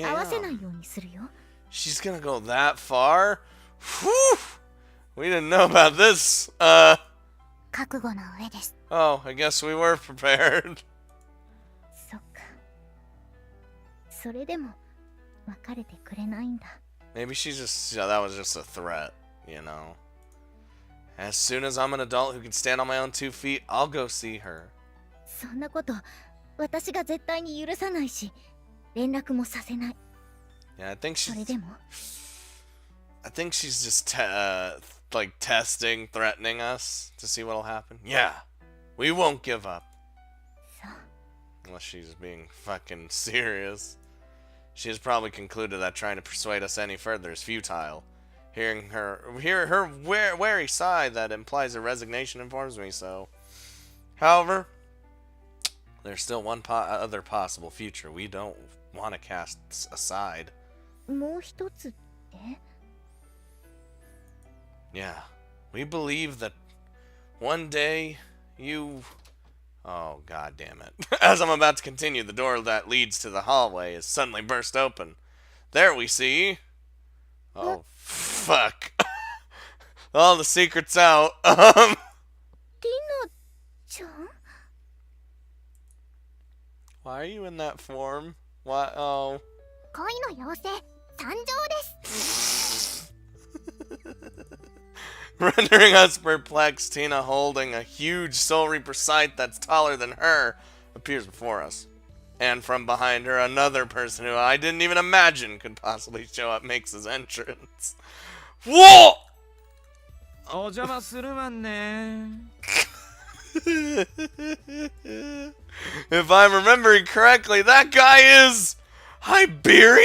合わせないようにするよ。 She's gonna go that far? Whew! We didn't know about this. 覚悟の上です。 Oh, I guess we were prepared. そっか。それでも別れてくれないんだ。 Maybe she's just, that was just a threat, you know. As soon as I'm an adult who can stand on my own 2 feet, I'll go see her. そんなこと私が絶対に許さないし、連絡もさせない。 Yeah, I think それでも she's just like testing, threatening us to see what'll happen. Yeah, we won't give up. そう。 Unless she's being fucking serious. She has probably concluded that trying to persuade us any further is futile. Hear her wary sigh that implies a resignation informs me so. However, there's still one other possible future we don't want to cast aside. もう一つって？ Yeah, we believe that one day you... Oh, god damn it. As I'm about to continue, the door that leads to the hallway is suddenly burst open. There we see... Oh, fuck. All the secrets out. リナちゃん？ Why are you in that form? Why? Oh. 恋の妖精参上です。 Rendering us perplexed, Tina, holding a huge Soul Reaper scythe that's taller than her, appears before us. And from behind her, another person who I didn't even imagine could possibly show up makes his entrance. Whoa! お邪魔するわね。 If I'm remembering correctly, that guy is Iberian?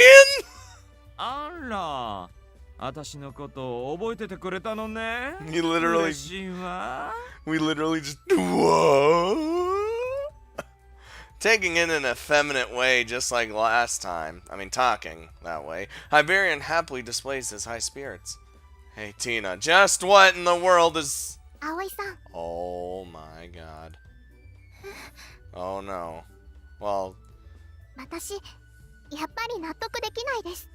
あら、私のことを覚えててくれたのね。 He literally... 嬉しいわ。 We literally just... Whoa! Taking it in an effeminate way just like last time. I mean, talking that way. Iberian happily displays his high spirits. Hey, Tina, just what in the world is... 葵さん、 Oh my god. Oh no. Well... 私やっぱり納得できないです。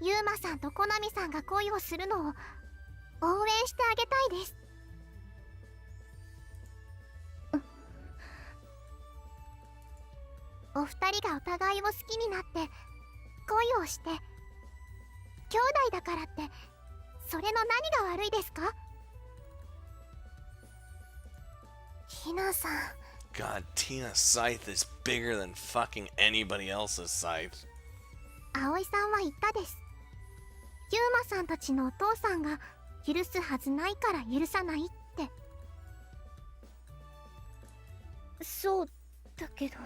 ユーマさんとコナミさんが恋をするのを応援してあげたいです。お二人がお互いを好きになって恋をして兄弟だからってそれの何が悪いですか？ティナさん。 God, Tina's scythe is bigger than fucking anybody else's scythe. 葵さんは言ったです。ユーマさんたちのお父さんが許すはずないから許さないって。そうだけど、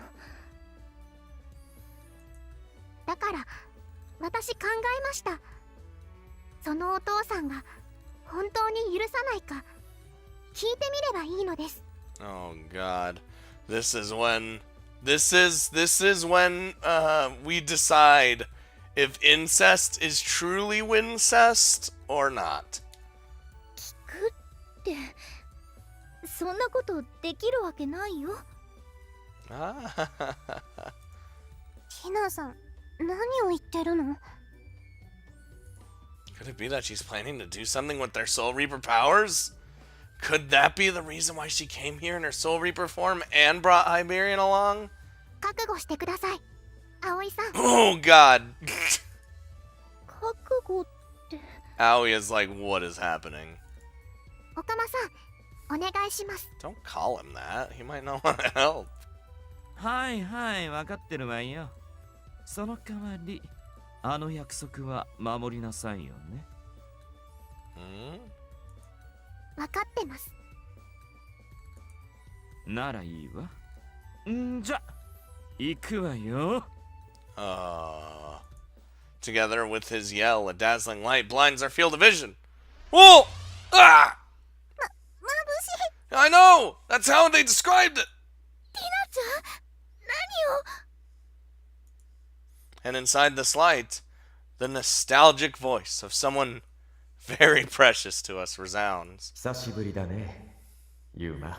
だから私考えました。そのお父さんが本当に許さないか聞いてみればいいのです。 Oh God, this is when we decide if incest is truly wincest or not. 聞くってそんなことできるわけないよ。ティナさん、何を言ってるの？ Could it be that she's planning to do something with their Soul Reaper powers? Could that be the reason why she came here in her Soul Reaper form and brought Hyperion along? 覚悟してください、葵さん。 Oh God. 覚悟って。 Aoi is like, what is happening? おかまさん、お願いします。 Don't call him that. He might not want to help. はいはい、わかってるわよ。その代わり、あの約束は守りなさいよね。分かってます。ならいいわ。んじゃ、行くわよ。Together with his yell, a dazzling light blinds our field of vision. Whoa! Ah! まぶしい。 I know! That's how they described it! ティナちゃん、何を。 And inside this light, the nostalgic voice of someone very precious to us resounds. 久しぶりだね、ユーマ。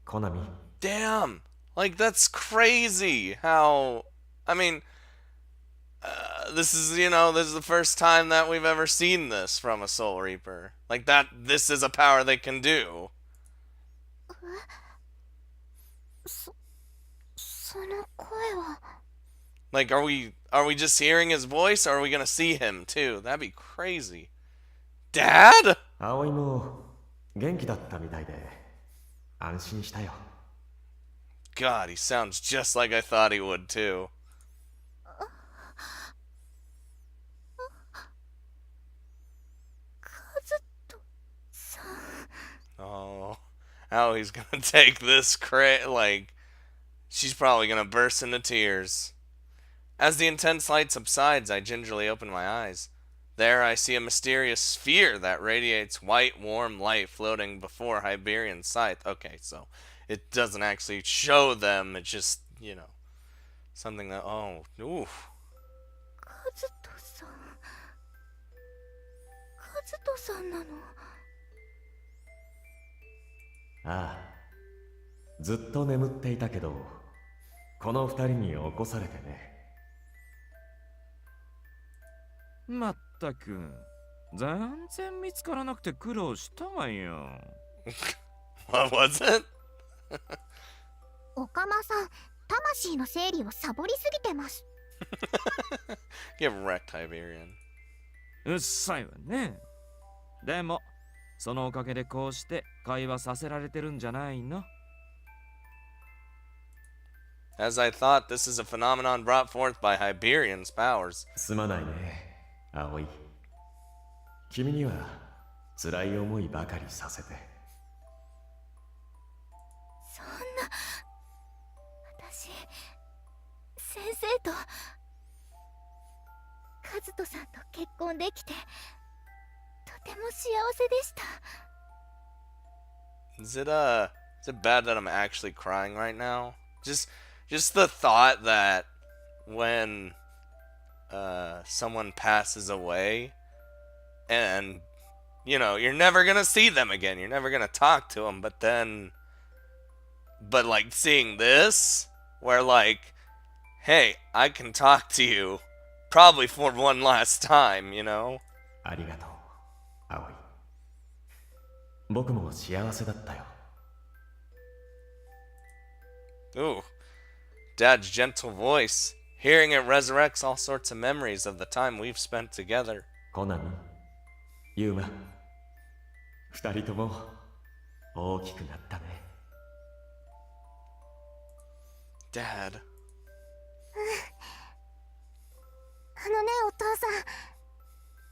コナミ。 Damn! Like, that's crazy how... I mean, this is the first time that we've ever seen this from a Soul Reaper. Like, this is a power they can do. その声は。 Like, are we just hearing his voice, or are we gonna see him too? That'd be crazy. Dad? 葵も元気だったみたいで安心したよ。 God, he sounds just like I thought he would too. カズトさん。 Oh, how he's gonna take this like, she's probably gonna burst into tears. As the intense light subsides, I gingerly open my eyes. There I see a mysterious sphere that radiates white, warm light floating before Hyperion's scythe. Okay, so it doesn't actually show them, it's just, something that, oh, oof. カズトさん。カズトさんなの？ああ、ずっと眠っていたけど、この二人に起こされてね。まったく、全然見つからなくて苦労したわよ。What was it? おかまさん、魂の整理をサボりすぎてます。 Get wrecked, Hyperion. うっさいわね。でも、そのおかげでこうして会話させられてるんじゃないの？ As I thought, this is a phenomenon brought forth by Hyperion's powers. すまないね、葵。君には辛い思いばかりさせて。そんな。私、先生とカズトさんと結婚できてとても幸せでした。 Is it bad that I'm actually crying right now? Just the thought that when someone passes away and you're never gonna see them again, you're never gonna talk to them, but like seeing this where like, hey, I can talk to you, Probably for one last time, you know? ありがとう、葵。僕も幸せだったよ。Ooh, Dad's gentle voice. Hearing it resurrects all sorts of memories of the time we've spent together. コナミ、ユーマ、二人とも大きくなったね。Dad. あのね、お父さん。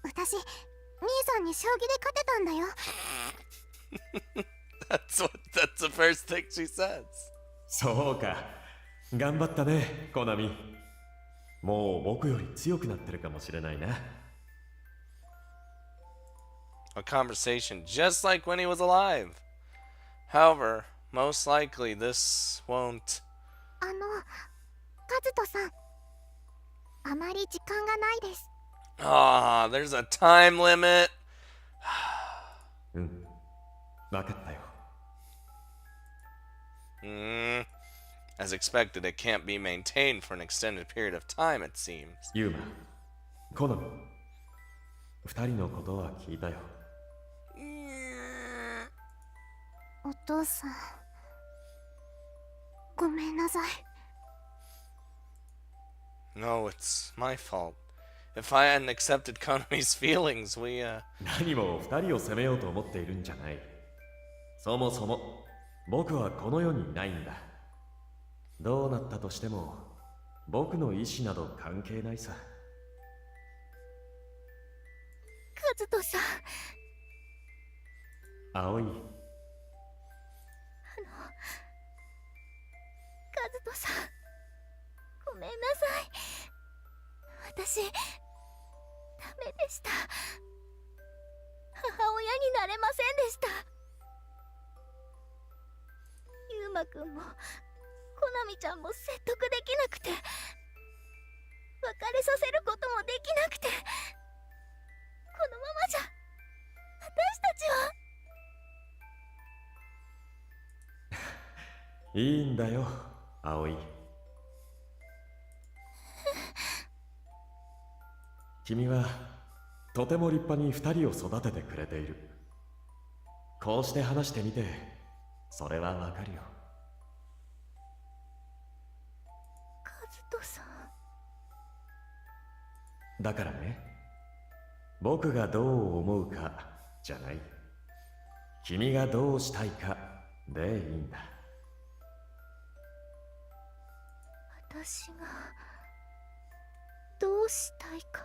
私、兄さんに将棋で勝てたんだよ。That's the first thing she says. そうか。頑張ったね、コナミ。もう僕より強くなってるかもしれないな。A conversation just like when he was alive. However, most likely this won't. カズトさん。あまり時間がないです。Ah, there's a time limit. うん、わかったよ。As expected, it can't be maintained for an extended period of time, it seems. ユーマ、コナミ、二人のことは聞いたよ。お父さん。ごめんなさい。No, it's my fault. If I hadn't accepted Konami's feelings, we, 何も二人を責めようと思っているんじゃない。そもそも僕はこの世にいないんだ。どうなったとしても僕の意志など関係ないさ。カズトさん。葵、カズトさん。ごめんなさい。私、ダメでした。母親になれませんでした。ユーマくんも、コナミちゃんも説得できなくて、別れさせることもできなくて、このままじゃ、私たちは。いいんだよ、葵。君はとても立派に二人を育ててくれている。こうして話してみて、それはわかるよ。カズトさん。だからね、僕がどう思うかじゃない。君がどうしたいかでいいんだ。私がどうしたいか。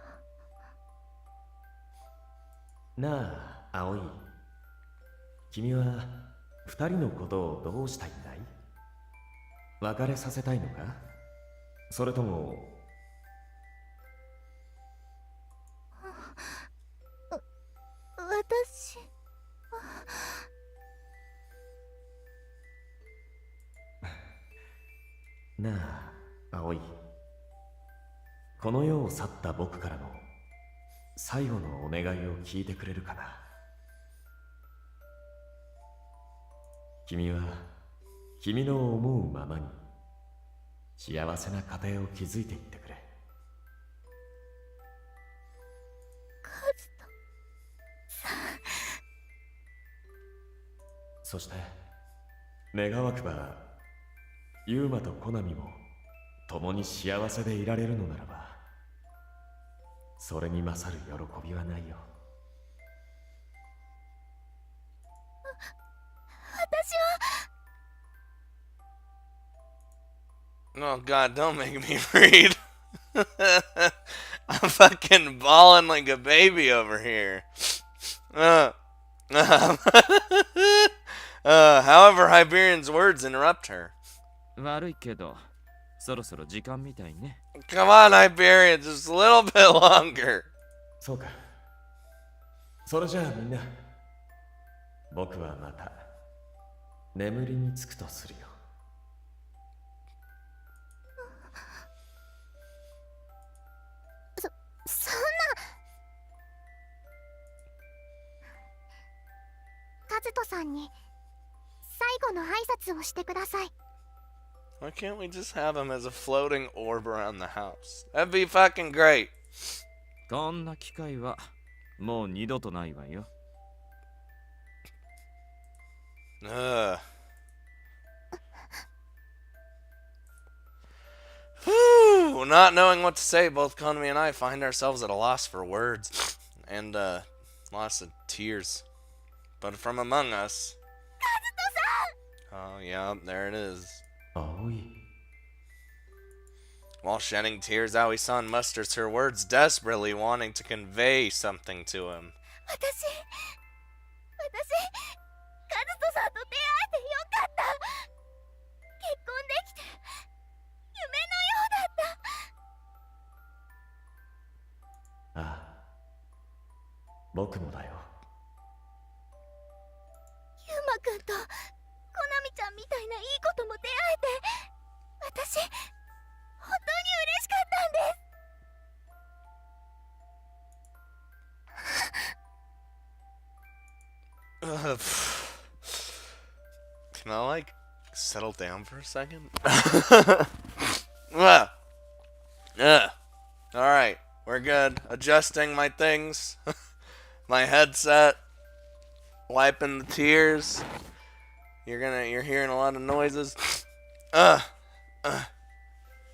なあ、葵。君は二人のことをどうしたいんだい？別れさせたいのか？それとも私なあ、葵。この世を去った僕からの最後のお願いを聞いてくれるかな。君は君の思うままに幸せな家庭を築いていってくれ。カズトさん。そして願わくばユーマとコナミも共に幸せでいられるのならば、それに勝る喜びはないよ。私は。 Oh god, don't make me read. I'm fucking bawling like a baby over here. However, Hyperion's words interrupt her. 悪いけど、そろそろ時間みたいね。Come on, Hyperion, just a little bit longer. そうか。それじゃあみんな、僕はまた眠りにつくとするよ。そんな。カズトさんに最後の挨拶をしてください。 Why can't we just have him as a floating orb around the house? That'd be fucking great. こんな機会はもう二度とないわよ。Ugh. Whew, not knowing what to say, both Konami and I find ourselves at a loss for words and lots of tears. But from among us. Oh, yeah, there it is. Aoi. While shedding tears, Aoi-san musters her words desperately, wanting to convey something to him. 私カズトさんと出会えてよかった。結婚できて夢のようだった。ああ、僕もだよ。ユウマくんとコナミちゃんみたいないいことも出会えて、私本当に嬉しかったんです。Can I, like, settle down for a second? Alright, we're good. Adjusting my things. My headset. Wiping the tears. You're hearing a lot of noises.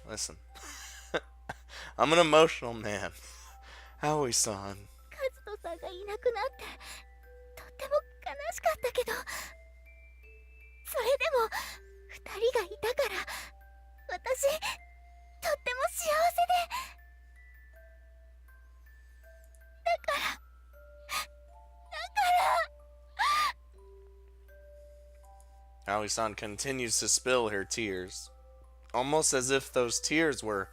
Listen. I'm an emotional man. Aoi-san. カズトさんがいなくなってとっても悲しかったけど、それでも二人がいたから私とっても幸せで、だから Aoi-san continues to spill her tears, almost as if those tears were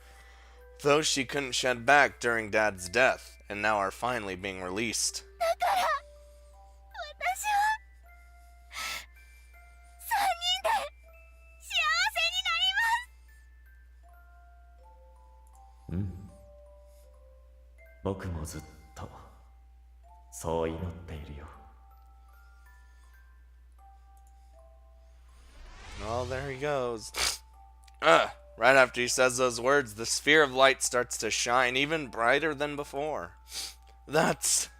those she couldn't shed back during Dad's death, and now are finally being released. だから私は3人で幸せになります。うん。僕もずっとそう祈っているよ。Oh, there he goes. Right after he says those words, the sphere of light starts to shine even brighter than before. That's...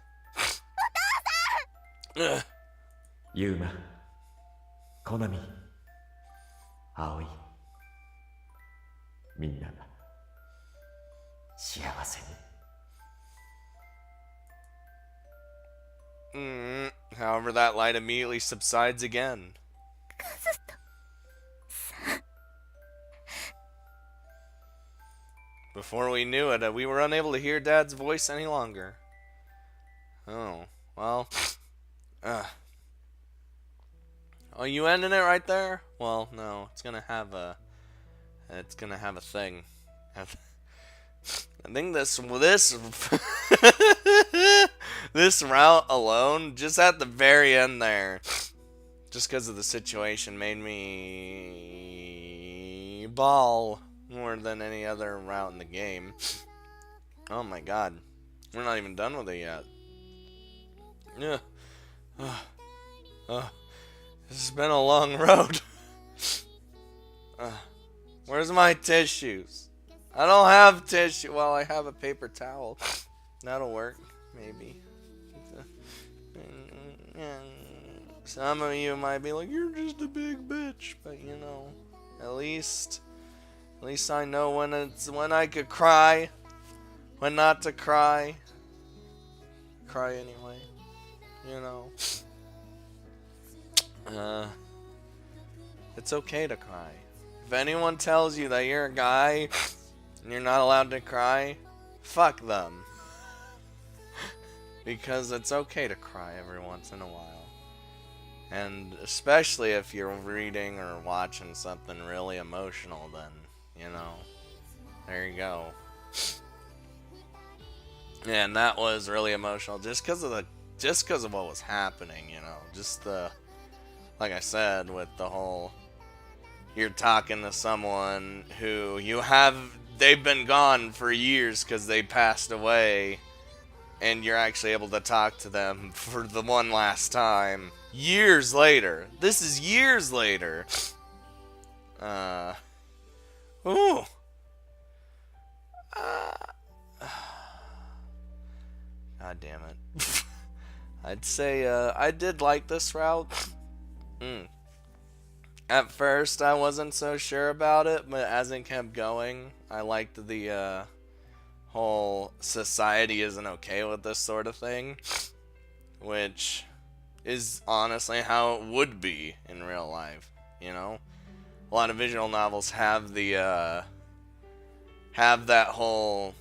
ユウマ、コナミ、アオイ、みんな幸せに。 However, that light immediately subsides again. カズトさん。 Before we knew it, we were unable to hear Dad's voice any longer. Oh, well. Oh, you ending it right there? Well, no, it's gonna have a thing. I think this this route alone, just at the very end there, just because of the situation, made me bawl more than any other route in the game. Oh my god, we're not even done with it yet. Yeah. This has been a long road. Where's my tissues? I don't have tissue. Well, I have a paper towel. That'll work, maybe. Some of you might be like, you're just a big bitch, but you know, at least I know when I could cry, when not to cry. Cry anyway, you know. It's okay to cry. If anyone tells you that you're a guy and you're not allowed to cry, fuck them. Because it's okay to cry every once in a while. And especially if you're reading or watching something really emotional, then, you know, there you go. Yeah, and that was really emotional just because of what was happening, you know, just the, like I said, with the whole, you're talking to someone who they've been gone for years because they passed away, and you're actually able to talk to them for the one last time years later. This is years later. Ooh. God damn it. I'd say I did like this route. At first, I wasn't so sure about it, but as it kept going, I liked the whole society isn't okay with this sort of thing, which is honestly how it would be in real life. You know, a lot of visual novels have the have that whole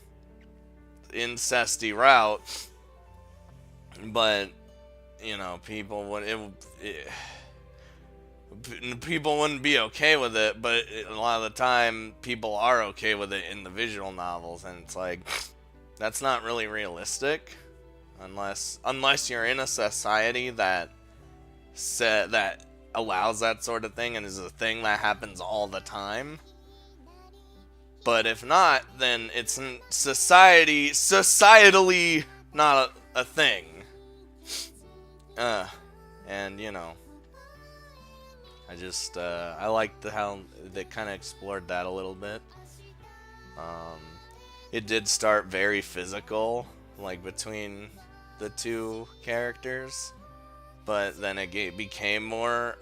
incesty route, but you know, people wouldn't be okay with it, but a lot of the time people are okay with it in the visual novels, and it's like that's not really realistic unless you're in a society that allows that sort of thing and is a thing that happens all the time. But if not, then it's societally not a thing. And you know, I liked how they kind of explored that a little bit. It did start very physical, like between the two characters, but then it became more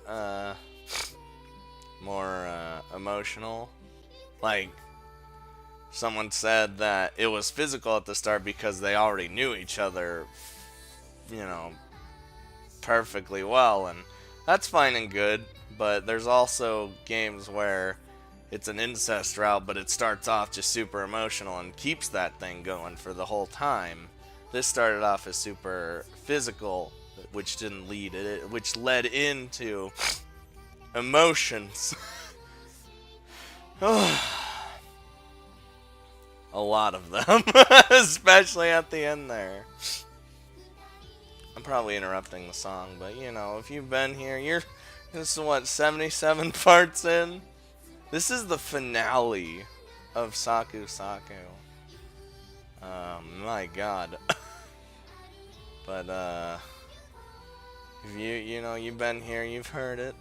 emotional. Like, someone said that it was physical at the start because they already knew each other, you know, perfectly well, and that's fine and good. But there's also games where it's an incest route, but it starts off just super emotional and keeps that thing going for the whole time. This started off as super physical, which led into emotions. A lot of them, especially at the end there. I'm probably interrupting the song, but you know, if you've been here, this is what, 77 parts in? This is the finale of Saku Saku. My god. But if you've been here, you've heard it.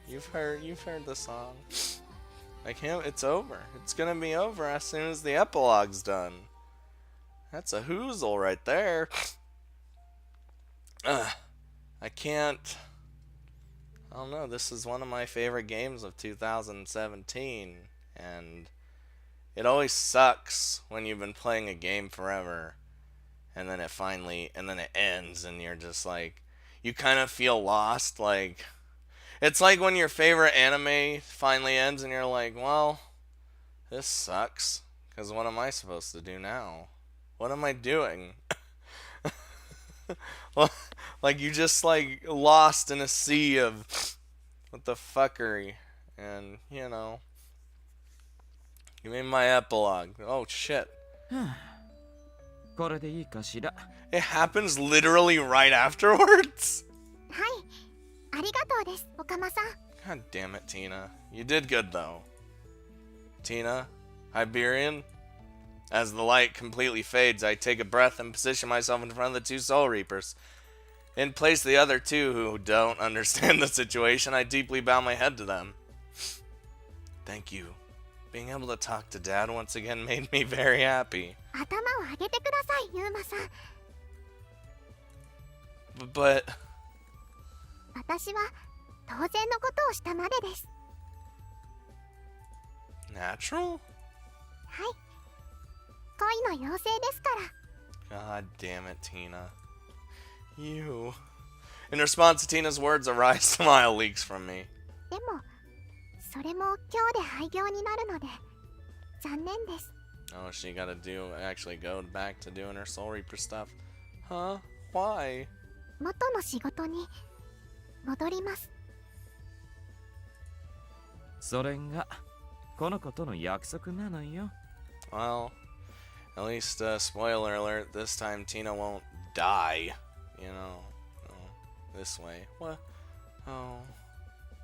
You've heard the song. It's over. It's gonna be over as soon as the epilogue's done. That's a hoozle right there. I don't know, this is one of my favorite games of 2017, and it always sucks when you've been playing a game forever, and then it ends, and you're just like, you kind of feel lost. Like, it's like when your favorite anime finally ends, and you're like, well, this sucks, because what am I supposed to do now? What am I doing? Well, like, you just, like, lost in a sea of what the fuckery. And, you know, give me my epilogue. Oh, shit. It happens literally right afterwards? はい、ありがとうです、おかまさん。 God damn it, Tina. You did good, though. Tina? Iberian? As the light completely fades, I take a breath and position myself in front of the two Soul Reapers. In place of the other two who don't understand the situation, I deeply bow my head to them. Thank you. Being able to talk to Dad once again made me very happy. 頭を上げてください、ユーマさん。 But... 私は当然のことをしたまでです。 Natural? はい。恋の妖精ですから。 God damn it, Tina. You. In response to Tina's words, a wry smile leaks from me. でも、それも今日で廃業になるので、残念です。 Oh, she gotta actually go back to doing her Soul Reaper stuff. Huh? Why? 元の仕事に戻ります。それがこの子との約束なのよ。 Well, at least, spoiler alert, this time Tina won't die. You know, this way. What? Oh,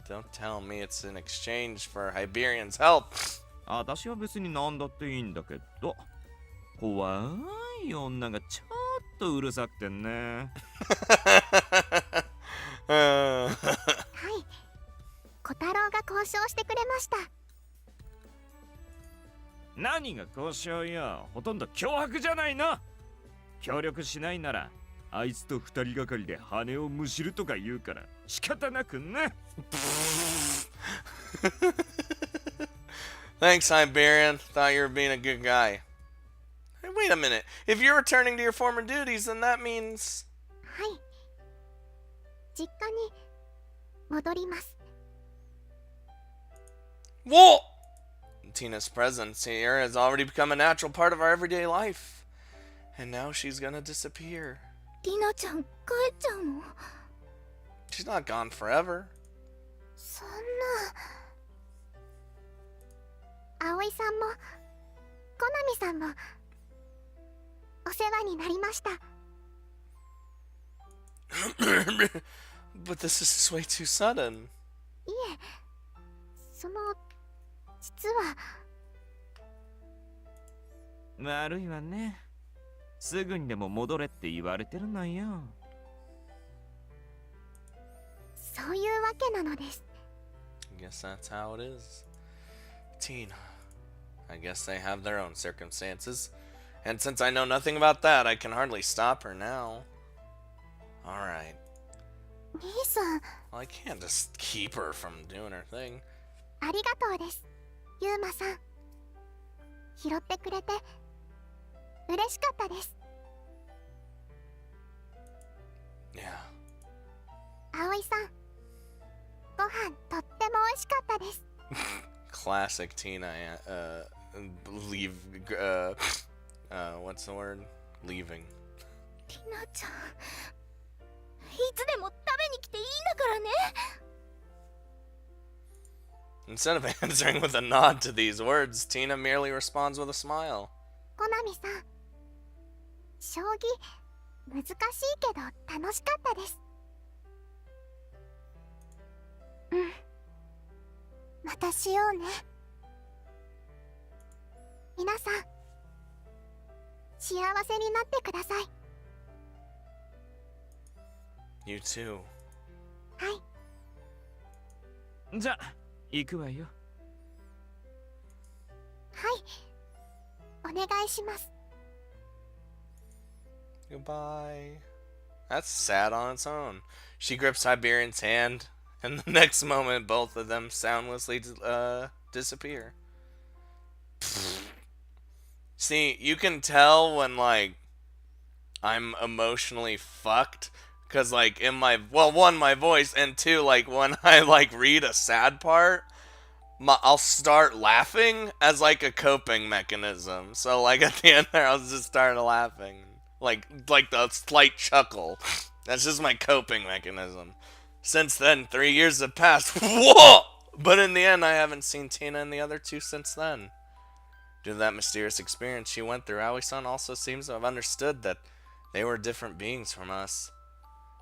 don't tell me it's in exchange for Iberian's help. 私は別に何だっていいんだけど、怖い女がちょっとうるさくてね。はい、小太郎が交渉してくれました。 何が交渉よ、ほとんど脅迫じゃないの。協力しないならあいつと二人がかりで羽をむしるとか言うから仕方なくな。Thanks, Iberian. Thought you were being a good guy. Hey, wait a minute. If you're returning to your former duties, then that means... はい。実家に戻ります。 Whoa! Tina's presence here has already become a natural part of our everyday life. And now she's gonna disappear. リナちゃん帰っちゃうの？ She's not gone forever. そんな。葵さんもコナミさんもお世話になりました。 But this is way too sudden. いえ、その実は悪いわね。すぐにでも戻れって言われてるのよ。そういうわけなのです。 I guess that's how it is. Tina. I guess they have their own circumstances. And since I know nothing about that, I can hardly stop her now. Alright. 兄さん、 Well, I can't just keep her from doing her thing. ありがとうです。ユウマさん。拾ってくれて嬉しかったです。 Yeah. 葵さん、ご飯とっても美味しかったです。 Classic Tina. Leave. What's the word? Leaving. リナちゃん、いつでも食べに来ていいんだからね。 Instead of answering with a nod to these words, Tina merely responds with a smile. コナミさん、将棋難しいけど楽しかったです。うん、またしようね。皆さん、幸せになってください。 You too. はい。じゃあ行くわよ。はい、お願いします。 Goodbye. That's sad on its own. She grips Iberian's hand, and the next moment, both of them soundlessly disappear. See, you can tell when, like, I'm emotionally fucked. Because, like, in my... Well, one, my voice, and two, like, when I, like, read a sad part, I'll start laughing as, like, a coping mechanism. So, like, at the end there, I'll just start laughing. Like the slight chuckle. That's just my coping mechanism. Since then, 3 years have passed. Whoa! But in the end, I haven't seen Tina and the other two since then. Due to that mysterious experience she went through, Aoi-san also seems to have understood that they were different beings from us.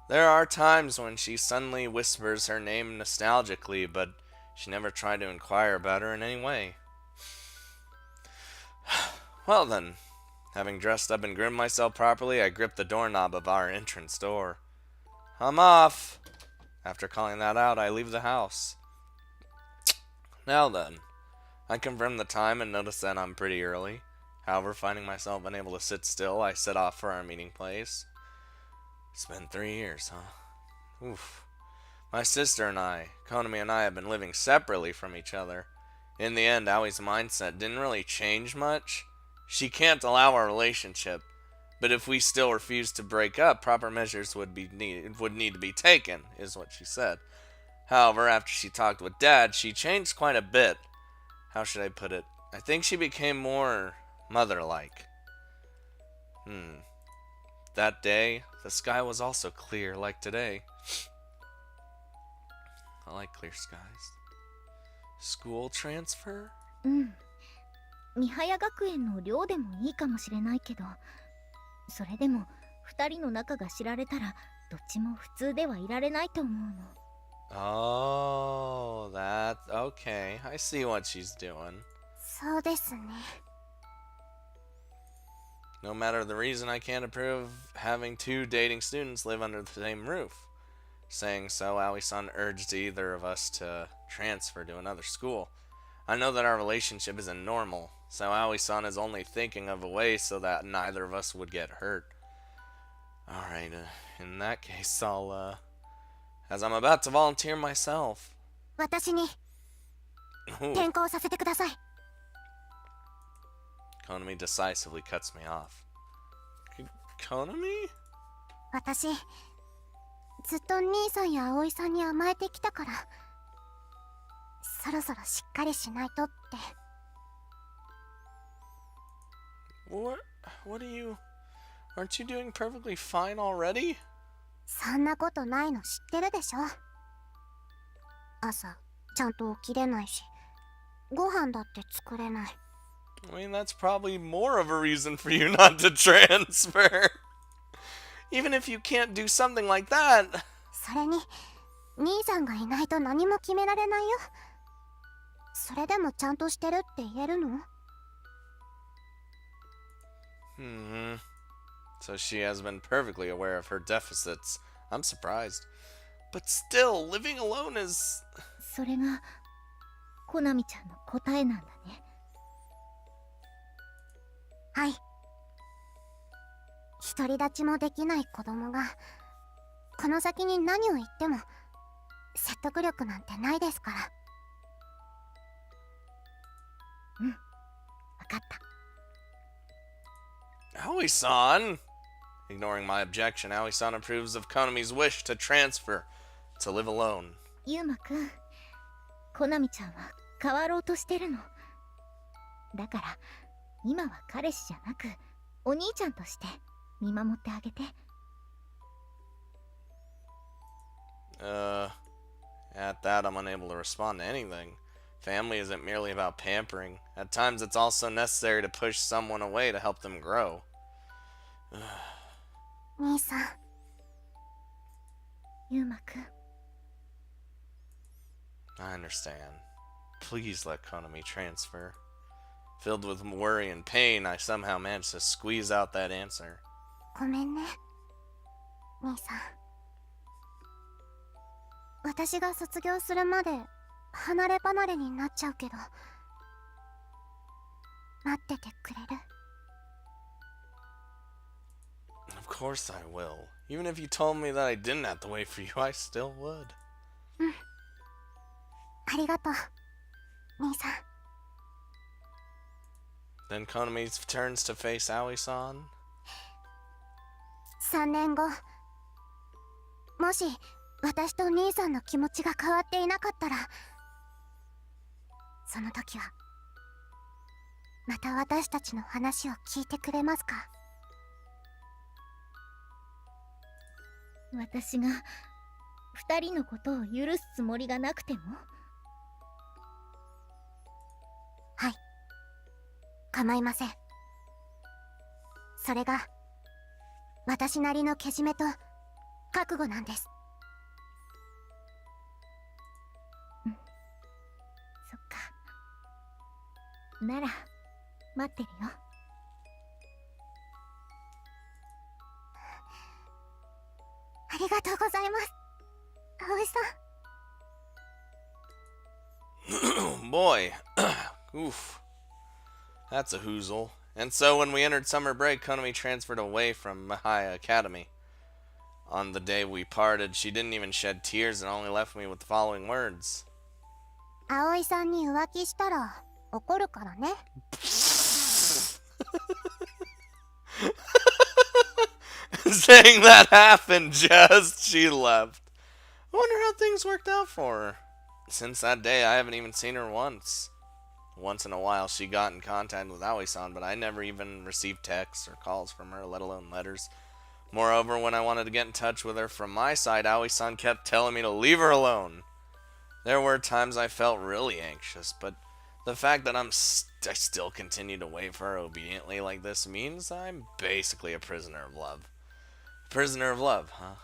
There are times when she suddenly whispers her name nostalgically, but she never tried to inquire about her in any way. Well then, having dressed up and groomed myself properly, I grip the doorknob of our entrance door. I'm off! After calling that out, I leave the house. Now then, I confirm the time and notice that I'm pretty early. However, finding myself unable to sit still, I set off for our meeting place. It's been 3 years, huh? Oof. My sister and I, Konami and I, have been living separately from each other. In the end, Aoi's mindset didn't really change much. She can't allow our relationship, but if we still refuse to break up, proper measures would need to be taken, is what she said. However, after she talked with Dad, she changed quite a bit. How should I put it? I think she became more mother-like. That day, the sky was also clear, like today. I like clear skies. School transfer? うん。三早学園の寮でもいいかもしれないけど、それでも二人の仲が知られたらどっちも普通ではいられないと思うの。 Oh, that... Okay, I see what she's doing. そうですね。 No matter the reason, I can't approve of having two dating students live under the same roof. Saying so, Aoi-san urged either of us to transfer to another school. I know that our relationship isn't normal, so Aoi-san is only thinking of a way so that neither of us would get hurt. Alright, in that case, as I'm about to volunteer myself. 私に Ooh, 転校させてください。 Konami decisively cuts me off. Konami? 私ずっと兄さんや葵さんに甘えてきたから、そろそろしっかりしないとって。 What are you... Aren't you doing perfectly fine already? そんなことないの知ってるでしょ。朝ちゃんと起きれないし、ご飯だって作れない。 I mean, that's probably more of a reason for you not to transfer. Even if you can't do something like that. それに兄さんがいないと何も決められないよ。それでもちゃんとしてるって言えるの？ So she has been perfectly aware of her deficits. I'm surprised. But still, living alone is... それがコナミちゃんの答えなんだね。はい。独り立ちもできない子供がこの先に何を言っても説得力なんてないですから。うん、わかった。 Aoi-san! Ignoring my objection, Aoi-san approves of Konami's wish to transfer, to live alone. ユウマくん、コナミちゃんは変わろうとしてるの。だから今は彼氏じゃなくお兄ちゃんとして見守ってあげて。 At that, I'm unable to respond to anything. Family isn't merely about pampering. At times, it's also necessary to push someone away to help them grow. 兄さん、ユウマくん。 I understand. Please let Konami transfer. Filled with worry and pain, I somehow managed to squeeze out that answer. ごめんね、兄さん。私が卒業するまで離れ離れになっちゃうけど、待っててくれる？ Of course I will. Even if you told me that I didn't have to wait for you, I still would. うん。ありがとう、兄さん。 Then Konami turns to face Aoi-san. 3年後、もし私と兄さんの気持ちが変わっていなかったら、その時はまた私たちの話を聞いてくれますか？私が2人のことを許すつもりがなくても？はい、構いません。それが私なりのけじめと覚悟なんです。うん、そっか。なら待ってるよ。ありがとうございます、葵さん。 Boy. Oof. That's a hoozle. And so when we entered summer break, Konami transferred away from Mahaya Academy. On the day we parted, she didn't even shed tears and only left me with the following words. 葵さんに浮気したら怒るからね。Saying that happened just, she left. I wonder how things worked out for her. Since that day, I haven't even seen her once. Once in a while, she got in contact with Aoi-san, but I never even received texts or calls from her, let alone letters. Moreover, when I wanted to get in touch with her from my side, Aoi-san kept telling me to leave her alone. There were times I felt really anxious, but the fact that I still continue to wait for her obediently like this means I'm basically a prisoner of love. Prisoner of love, huh?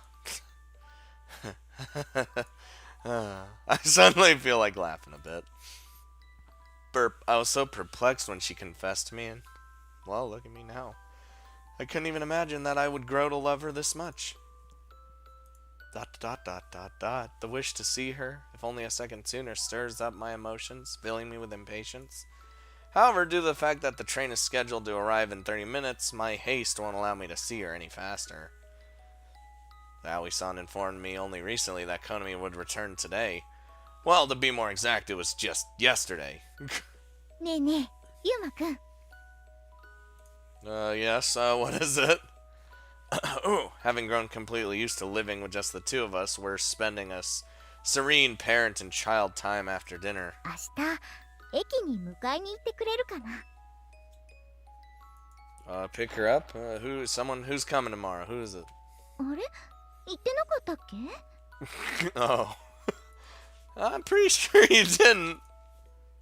I suddenly feel like laughing a bit. Burp. I was so perplexed when she confessed to me, and, well, look at me now. I couldn't even imagine that I would grow to love her this much. ... The wish to see her, if only a second sooner, stirs up my emotions, filling me with impatience. However, due to the fact that the train is scheduled to arrive in 30 minutes, my haste won't allow me to see her any faster. Aoi-san informed me only recently that Konami would return today. Well, to be more exact, it was just yesterday. ねえねえ、ユウマくん。 Yes, what is it? Ooh, having grown completely used to living with just the two of us, we're spending a serene parent and child time after dinner. 明日、駅に迎えに行ってくれるかな。 Pick her up? Someone who's coming tomorrow? Who is it? あれ、言ってなかったっけ？ Oh. I'm pretty sure you didn't.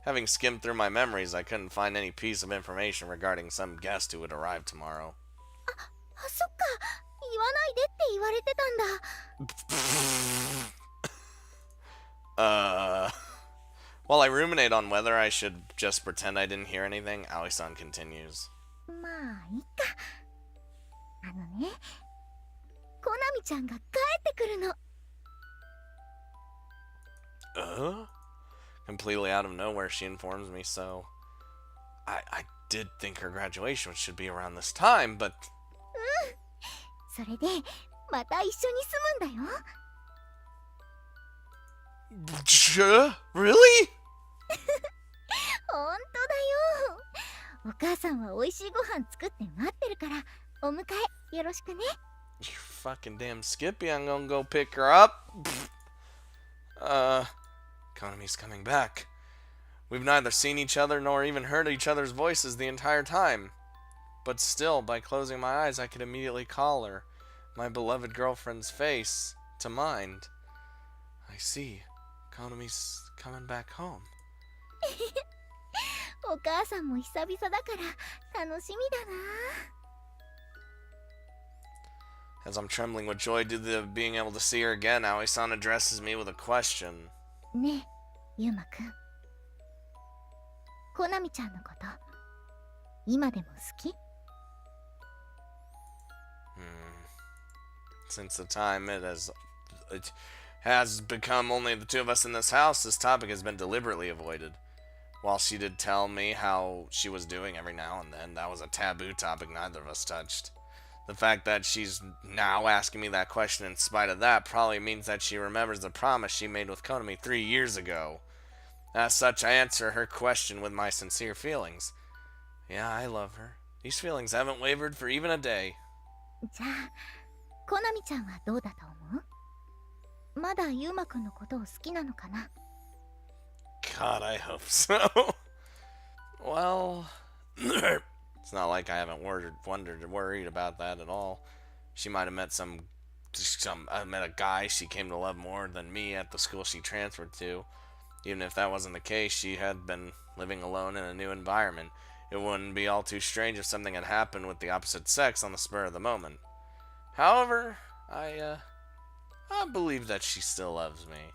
Having skimmed through my memories, I couldn't find any piece of information regarding some guest who would arrive tomorrow. あ、そっか。言わないでって言われてたんだ。While I ruminate on whether I should just pretend I didn't hear anything, Aoi-san continues. まあ、いいか。ね、コナミちゃんが帰ってくるの。Completely out of nowhere, she informs me so. I did think her graduation should be around this time, but... それで、また一緒に住むんだよ。Really? ほんとだよ。お母さんは美味しいご飯作って待ってるから、お迎えよろしくね。You fucking damn Skippy, I'm gonna go pick her up. Konami's coming back. We've neither seen each other nor even heard each other's voices the entire time. But still, by closing my eyes, I could immediately call her, my beloved girlfriend's face, to mind. I see. Konami's coming back home. お母さんも久々だから楽しみだな。 As I'm trembling with joy due to being able to see her again, Aoi-san addresses me with a question. ねえ、ユウマくん。コナミちゃんのこと、今でも好き？ Since the time it has become only the two of us in this house, this topic has been deliberately avoided. While she did tell me how she was doing every now and then, that was a taboo topic neither of us touched. The fact that she's now asking me that question in spite of that probably means that she remembers the promise she made with Konami 3 years ago. As such, I answer her question with my sincere feelings. Yeah, I love her. These feelings haven't wavered for even a day. じゃあ、コナミちゃんはどうだと思う？まだユウマくんのことを好きなのかな？ God, I hope so. Well, it's not like I haven't worried about that at all. She might have met I met a guy she came to love more than me at the school she transferred to. Even if that wasn't the case, she had been living alone in a new environment. It wouldn't be all too strange if something had happened with the opposite sex on the spur of the moment. However, I believe that she still loves me.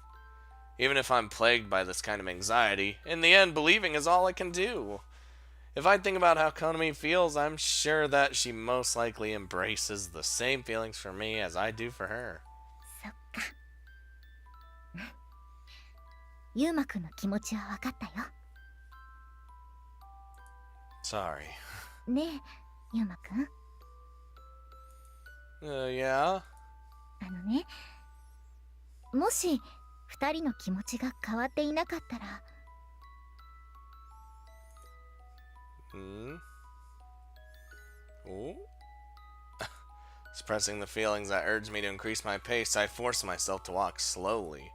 Even if I'm plagued by this kind of anxiety, in the end, believing is all I can do. If I think about how Konami feels, I'm sure that she most likely embraces the same feelings for me as I do for her. そっか。ユウマくんの気持ちは分かったよ。 Sorry. ねえ、ユウマくん。 Yeah? ね、もし二人の気持ちが変わっていなかったら、 Ooh. Suppressing the feelings that urged me to increase my pace, I forced myself to walk slowly.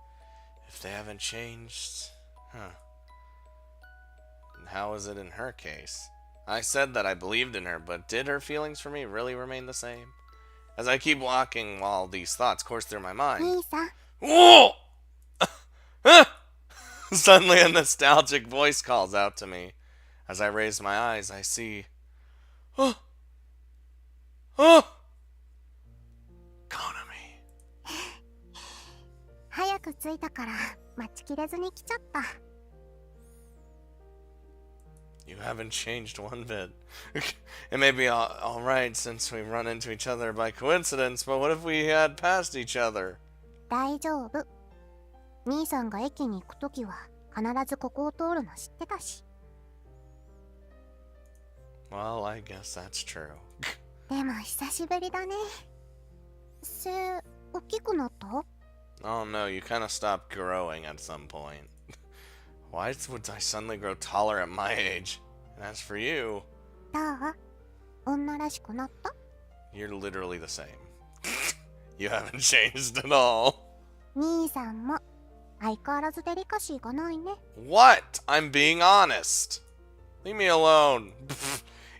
If they haven't changed, huh? And how is it in her case? I said that I believed in her, but did her feelings for me really remain the same? As I keep walking while these thoughts course through my mind. 兄さん。 Whoa! Suddenly a nostalgic voice calls out to me. As I raise my eyes, I see... Oh! Konami. 早く着いたから待ちきれずに来ちゃった。 You haven't changed one bit. It may be alright since we run into each other by coincidence, but what if we had passed each other? 大丈夫。兄さんが駅に行くときは必ずここを通るの知ってたし。 Well, I guess that's true. でも久しぶりだね。大きくなった？ Oh no, you kind of stopped growing at some point. Why would I suddenly grow taller at my age? And as for you, どう？女らしくなった？ you're literally the same. You haven't changed at all. 兄さんも相変わらずデリカシーがないね。 What? I'm being honest. Leave me alone.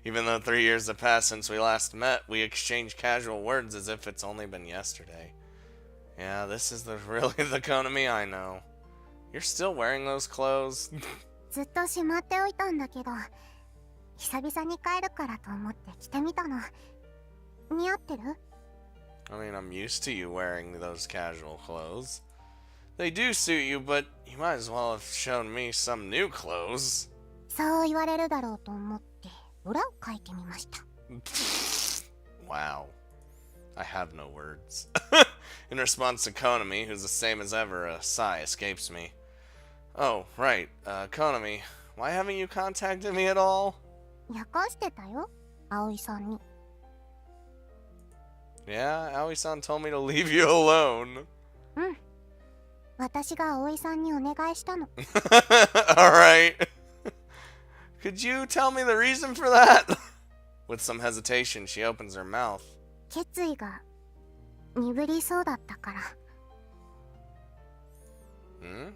Even though 3 years have passed since we last met, we exchange casual words as if it's only been yesterday. Yeah, this is really the Konami I know. You're still wearing those clothes? ずっとしまっておいたんだけど、久々に帰るからと思って着てみたの。似合ってる？ I mean, I'm used to you wearing those casual clothes. They do suit you, but you might as well have shown me some new clothes. そう言われるだろうと思って裏を書いてみました。 Wow. I have no words. In response to Konami, who's the same as ever, a sigh escapes me. Oh, right. Konami, why haven't you contacted me at all? やかしてたよ、葵さんに。 Yeah, Aoi-san told me to leave you alone. うん。私が葵さんにお願いしたの。Alright. Could you tell me the reason for that? With some hesitation, she opens her mouth. 決意が鈍りそうだったから。 Hmm?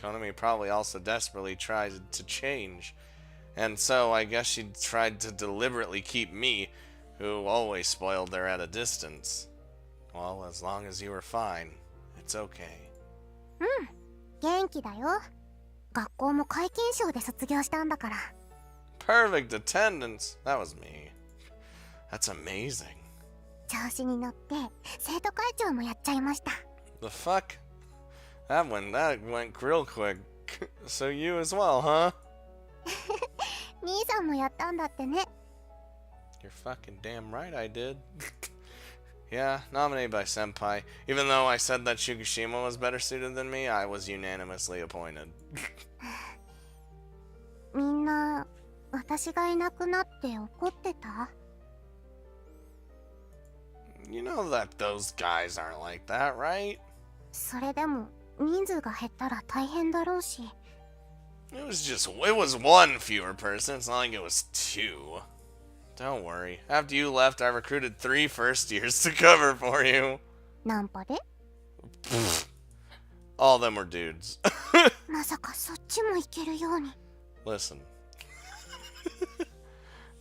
Konami probably also desperately tried to change. And so I guess she tried to deliberately keep me, who always spoiled her at a distance. Well, as long as you were fine, it's okay. うん、元気だよ。学校も皆勤賞で卒業したんだから。 Perfect attendance. That was me. That's amazing. 調子に乗って生徒会長もやっちゃいました。 The fuck? That went real quick. So you as well, huh? 兄さんもやったんだってね。 You're fucking damn right I did. Yeah, nominated by Senpai. Even though I said that Shukishima was better suited than me, I was unanimously appointed. みんな私がいなくなって怒ってた？ You know that those guys aren't like that, right? それでも人数が減ったら大変だろうし。 It was one fewer person. It's not like it was two. Don't worry. After you left, I recruited 3 first years to cover for you. ナンパで？ All of them were dudes. まさかそっちもいけるように。 Listen.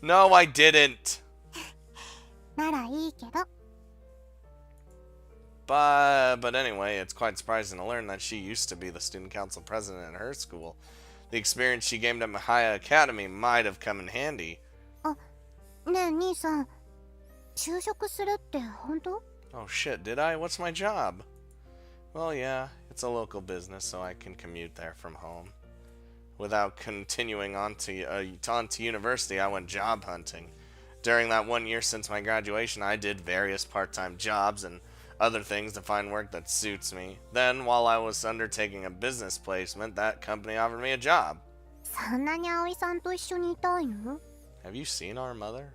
No, I didn't. ならいいけど。 But anyway, it's quite surprising to learn that she used to be the student council president at her school. The experience she gained at Mahaya Academy might have come in handy. ねえ兄さん、就職するって本当？ Oh shit, did I? What's my job? Well, yeah, it's a local business, so I can commute there from home. Without continuing on to university, I went job hunting. During that 1 year since my graduation, I did various part-time jobs and other things to find work that suits me. Then, while I was undertaking a business placement, that company offered me a job. そんなに葵さんと一緒にいたいの？ Have you seen our mother?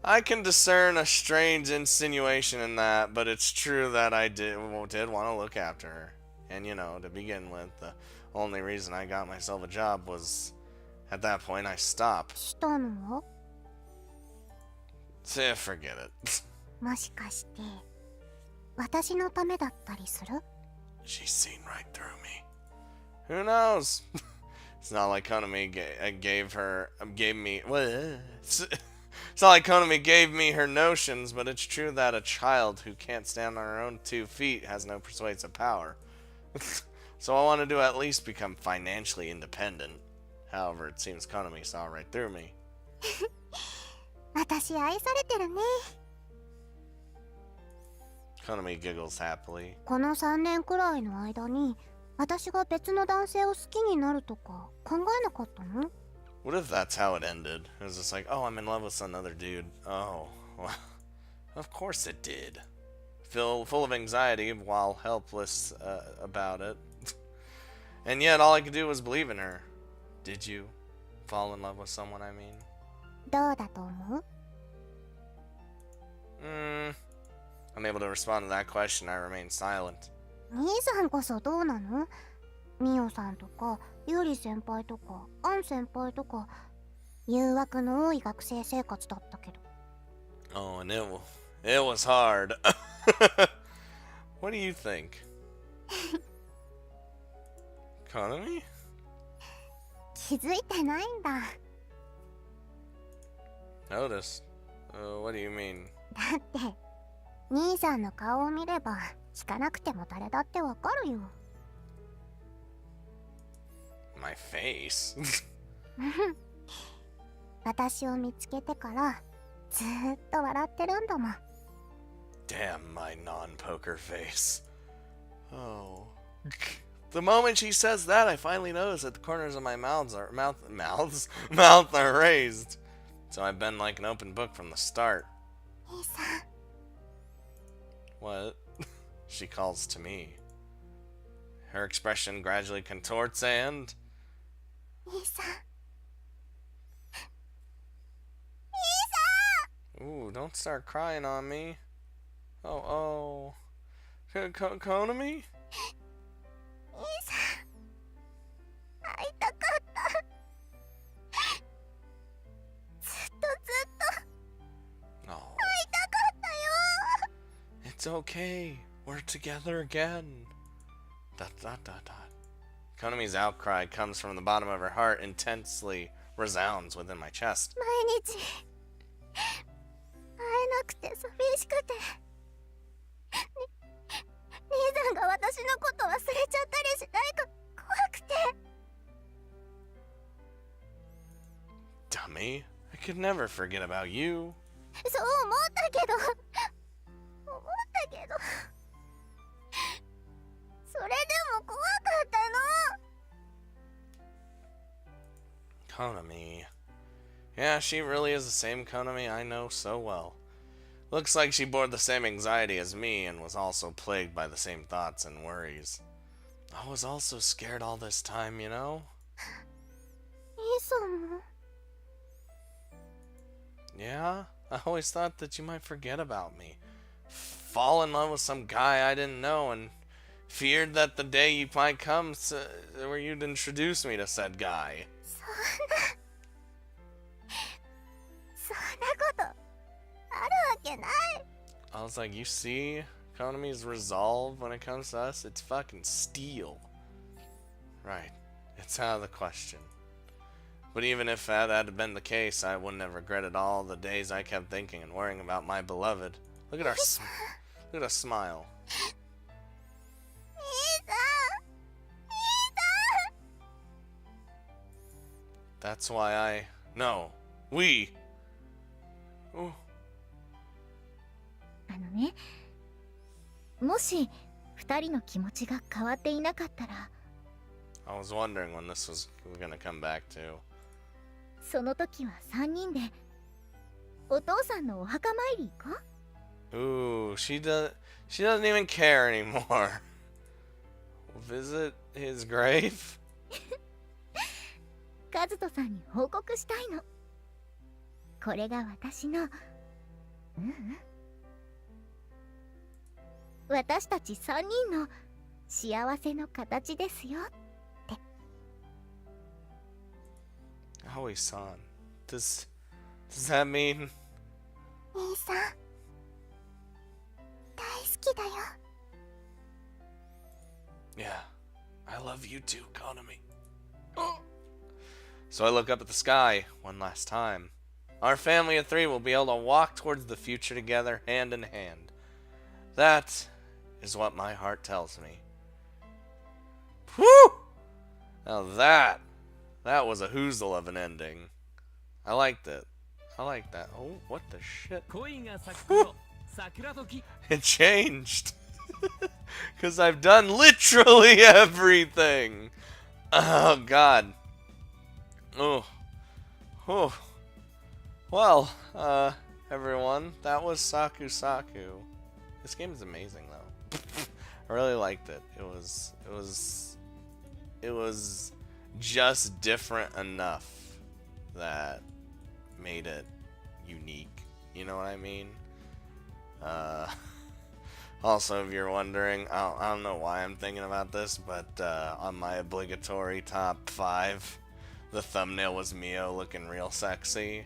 I can discern a strange insinuation in that, but it's true that I did want to look after her. And you know, to begin with, the only reason I got myself a job was, at that point, I stopped. したの？ Forget it. もしかして私のためだったりする？ She's seen right through me. Who knows? It's not like Konami gave me. It's not like Konami gave me her notions, but it's true that a child who can't stand on her own 2 feet has no persuasive power. So I wanted to at least become financially independent. However, it seems Konami saw right through me. 私愛されてるね。 Konami giggles happily. この3年くらいの間に私が別の男性を好きになるとか考えなかったの？ What if that's how it ended? It was just like, oh, I'm in love with another dude. Oh, well, of course it did. Full of anxiety while helpless about it. And yet all I could do was believe in her. Did you fall in love with someone, I mean? どうだと思う？ Unable to respond to that question, I remained silent. 兄さんこそどうなの？ミオさんとか、ユリ先輩とか、アン先輩とか、誘惑の多い学生生活だったけど。 Oh, and it was hard. What do you think? Konami? 気づいてないんだ。 Notice. What do you mean? だって兄さんの顔を見れば聞かなくても誰だってわかるよ。My face? 私を見つけてからずーっと笑ってるんだもん。 Damn my non-poker face. Oh. The moment she says that, I finally notice that the corners of my mouth are raised. So I've been like an open book from the start. 兄さん、 What? She calls to me. Her expression gradually contorts and... 兄さん、 Ooh, don't start crying on me. Oh. Konami? 兄さん、会いたかった。ずっとずっと Oh. 会いたかったよ。 It's okay. We're together again. ... Konami's outcry comes from the bottom of her heart, intensely resounds within my chest. 毎日会えなくて寂しくて、兄さんが私のこと忘れちゃったりしないか怖くて。 Dummy. I could never forget about you. そう思ったけど、それでも怖かったの。 Konami. Yeah, she really is the same Konami I know so well. Looks like she bore the same anxiety as me and was also plagued by the same thoughts and worries. I was also scared all this time, you know? 兄さんも Yeah, I always thought that you might forget about me. Fall in love with some guy I didn't know and feared that the day you might come where you'd introduce me to said guy. そんなことあるわけない。 I was like, you see Konami's resolve when it comes to us? It's fucking steel. Right. It's out of the question. But even if that had been the case, I wouldn't have regretted all the days I kept thinking and worrying about my beloved. Look at our look at us smile. 兄さん、That's why we. Oh. ね、もし2人の気持ちが変わっていなかったら、 I was wondering when this was gonna come back to. その時は3人でお父さんのお墓参り行こう。 Ooh, she doesn't even care anymore. Visit his grave? カズトさんに報告したいの。これが私の、私たち3人の幸せの形ですよ。 Aoi-san. Does that mean... 兄さん、大好きだよ。 Yeah, I love you too, Konami. So I look up at the sky one last time. Our family of 3 will be able to walk towards the future together, hand in hand. That is what my heart tells me. Whew! Now that was a hoozle of an ending. I liked it. I like that. Oh, what the shit? It changed. Because I've done literally everything. Oh, God. Oh. Well, everyone, that was Saku Saku. This game is amazing, though. I really liked it. It was just different enough that made it unique. You know what I mean? Also, if you're wondering, I don't know why I'm thinking about this, but on my obligatory top 5, the thumbnail was Mio looking real sexy.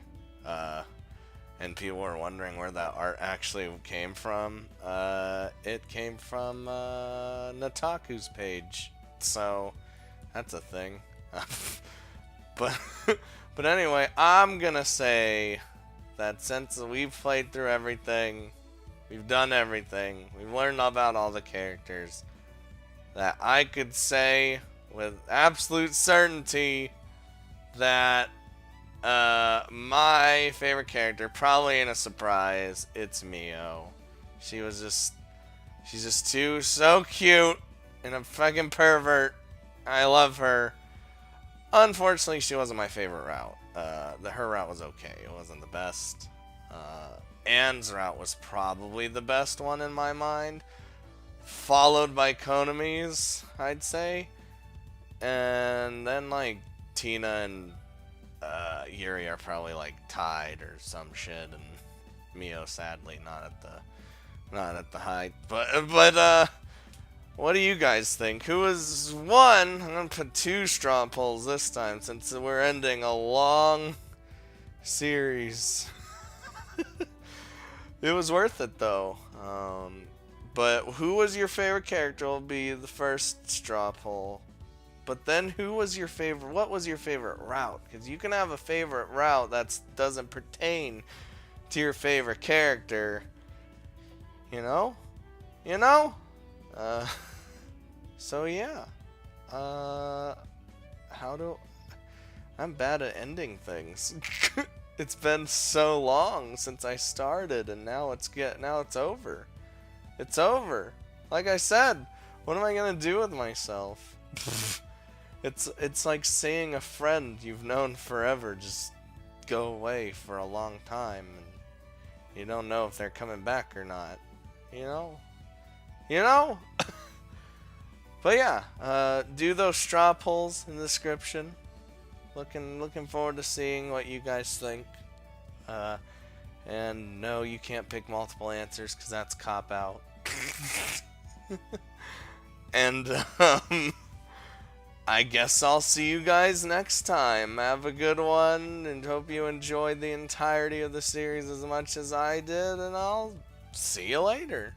And people were wondering where that art actually came from. It came from Nataku's page. So, that's a thing. but, but anyway, I'm gonna say that since we've played through everything, we've done everything, we've learned about all the characters, that I could say with absolute certainty that my favorite character, probably in a surprise, it's Mio. She's just so cute and a fucking pervert. I love her. Unfortunately, she wasn't my favorite route. Her route was okay. It wasn't the best. Anne's route was probably the best one in my mind, followed by Konami's, I'd say, and then like Tina and Yuri are probably like tied or some shit, and Mio sadly not at the height. But what do you guys think? Who is one? I'm gonna put 2 straw polls this time since we're ending a long series. It was worth it though. But who was your favorite character will be the first straw poll. But then who was your favorite? What was your favorite route? Because you can have a favorite route that doesn't pertain to your favorite character. You know? You know? So yeah. I'm bad at ending things. It's been so long since I started, and now it's over. It's over. Like I said, what am I gonna do with myself? It's like seeing a friend you've known forever just go away for a long time, and you don't know if they're coming back or not. You know? You know? But yeah, do those straw polls in the description. Looking forward to seeing what you guys think. And no, you can't pick multiple answers because that's cop out. And I guess I'll see you guys next time. Have a good one, and hope you enjoyed the entirety of the series as much as I did, and I'll see you later.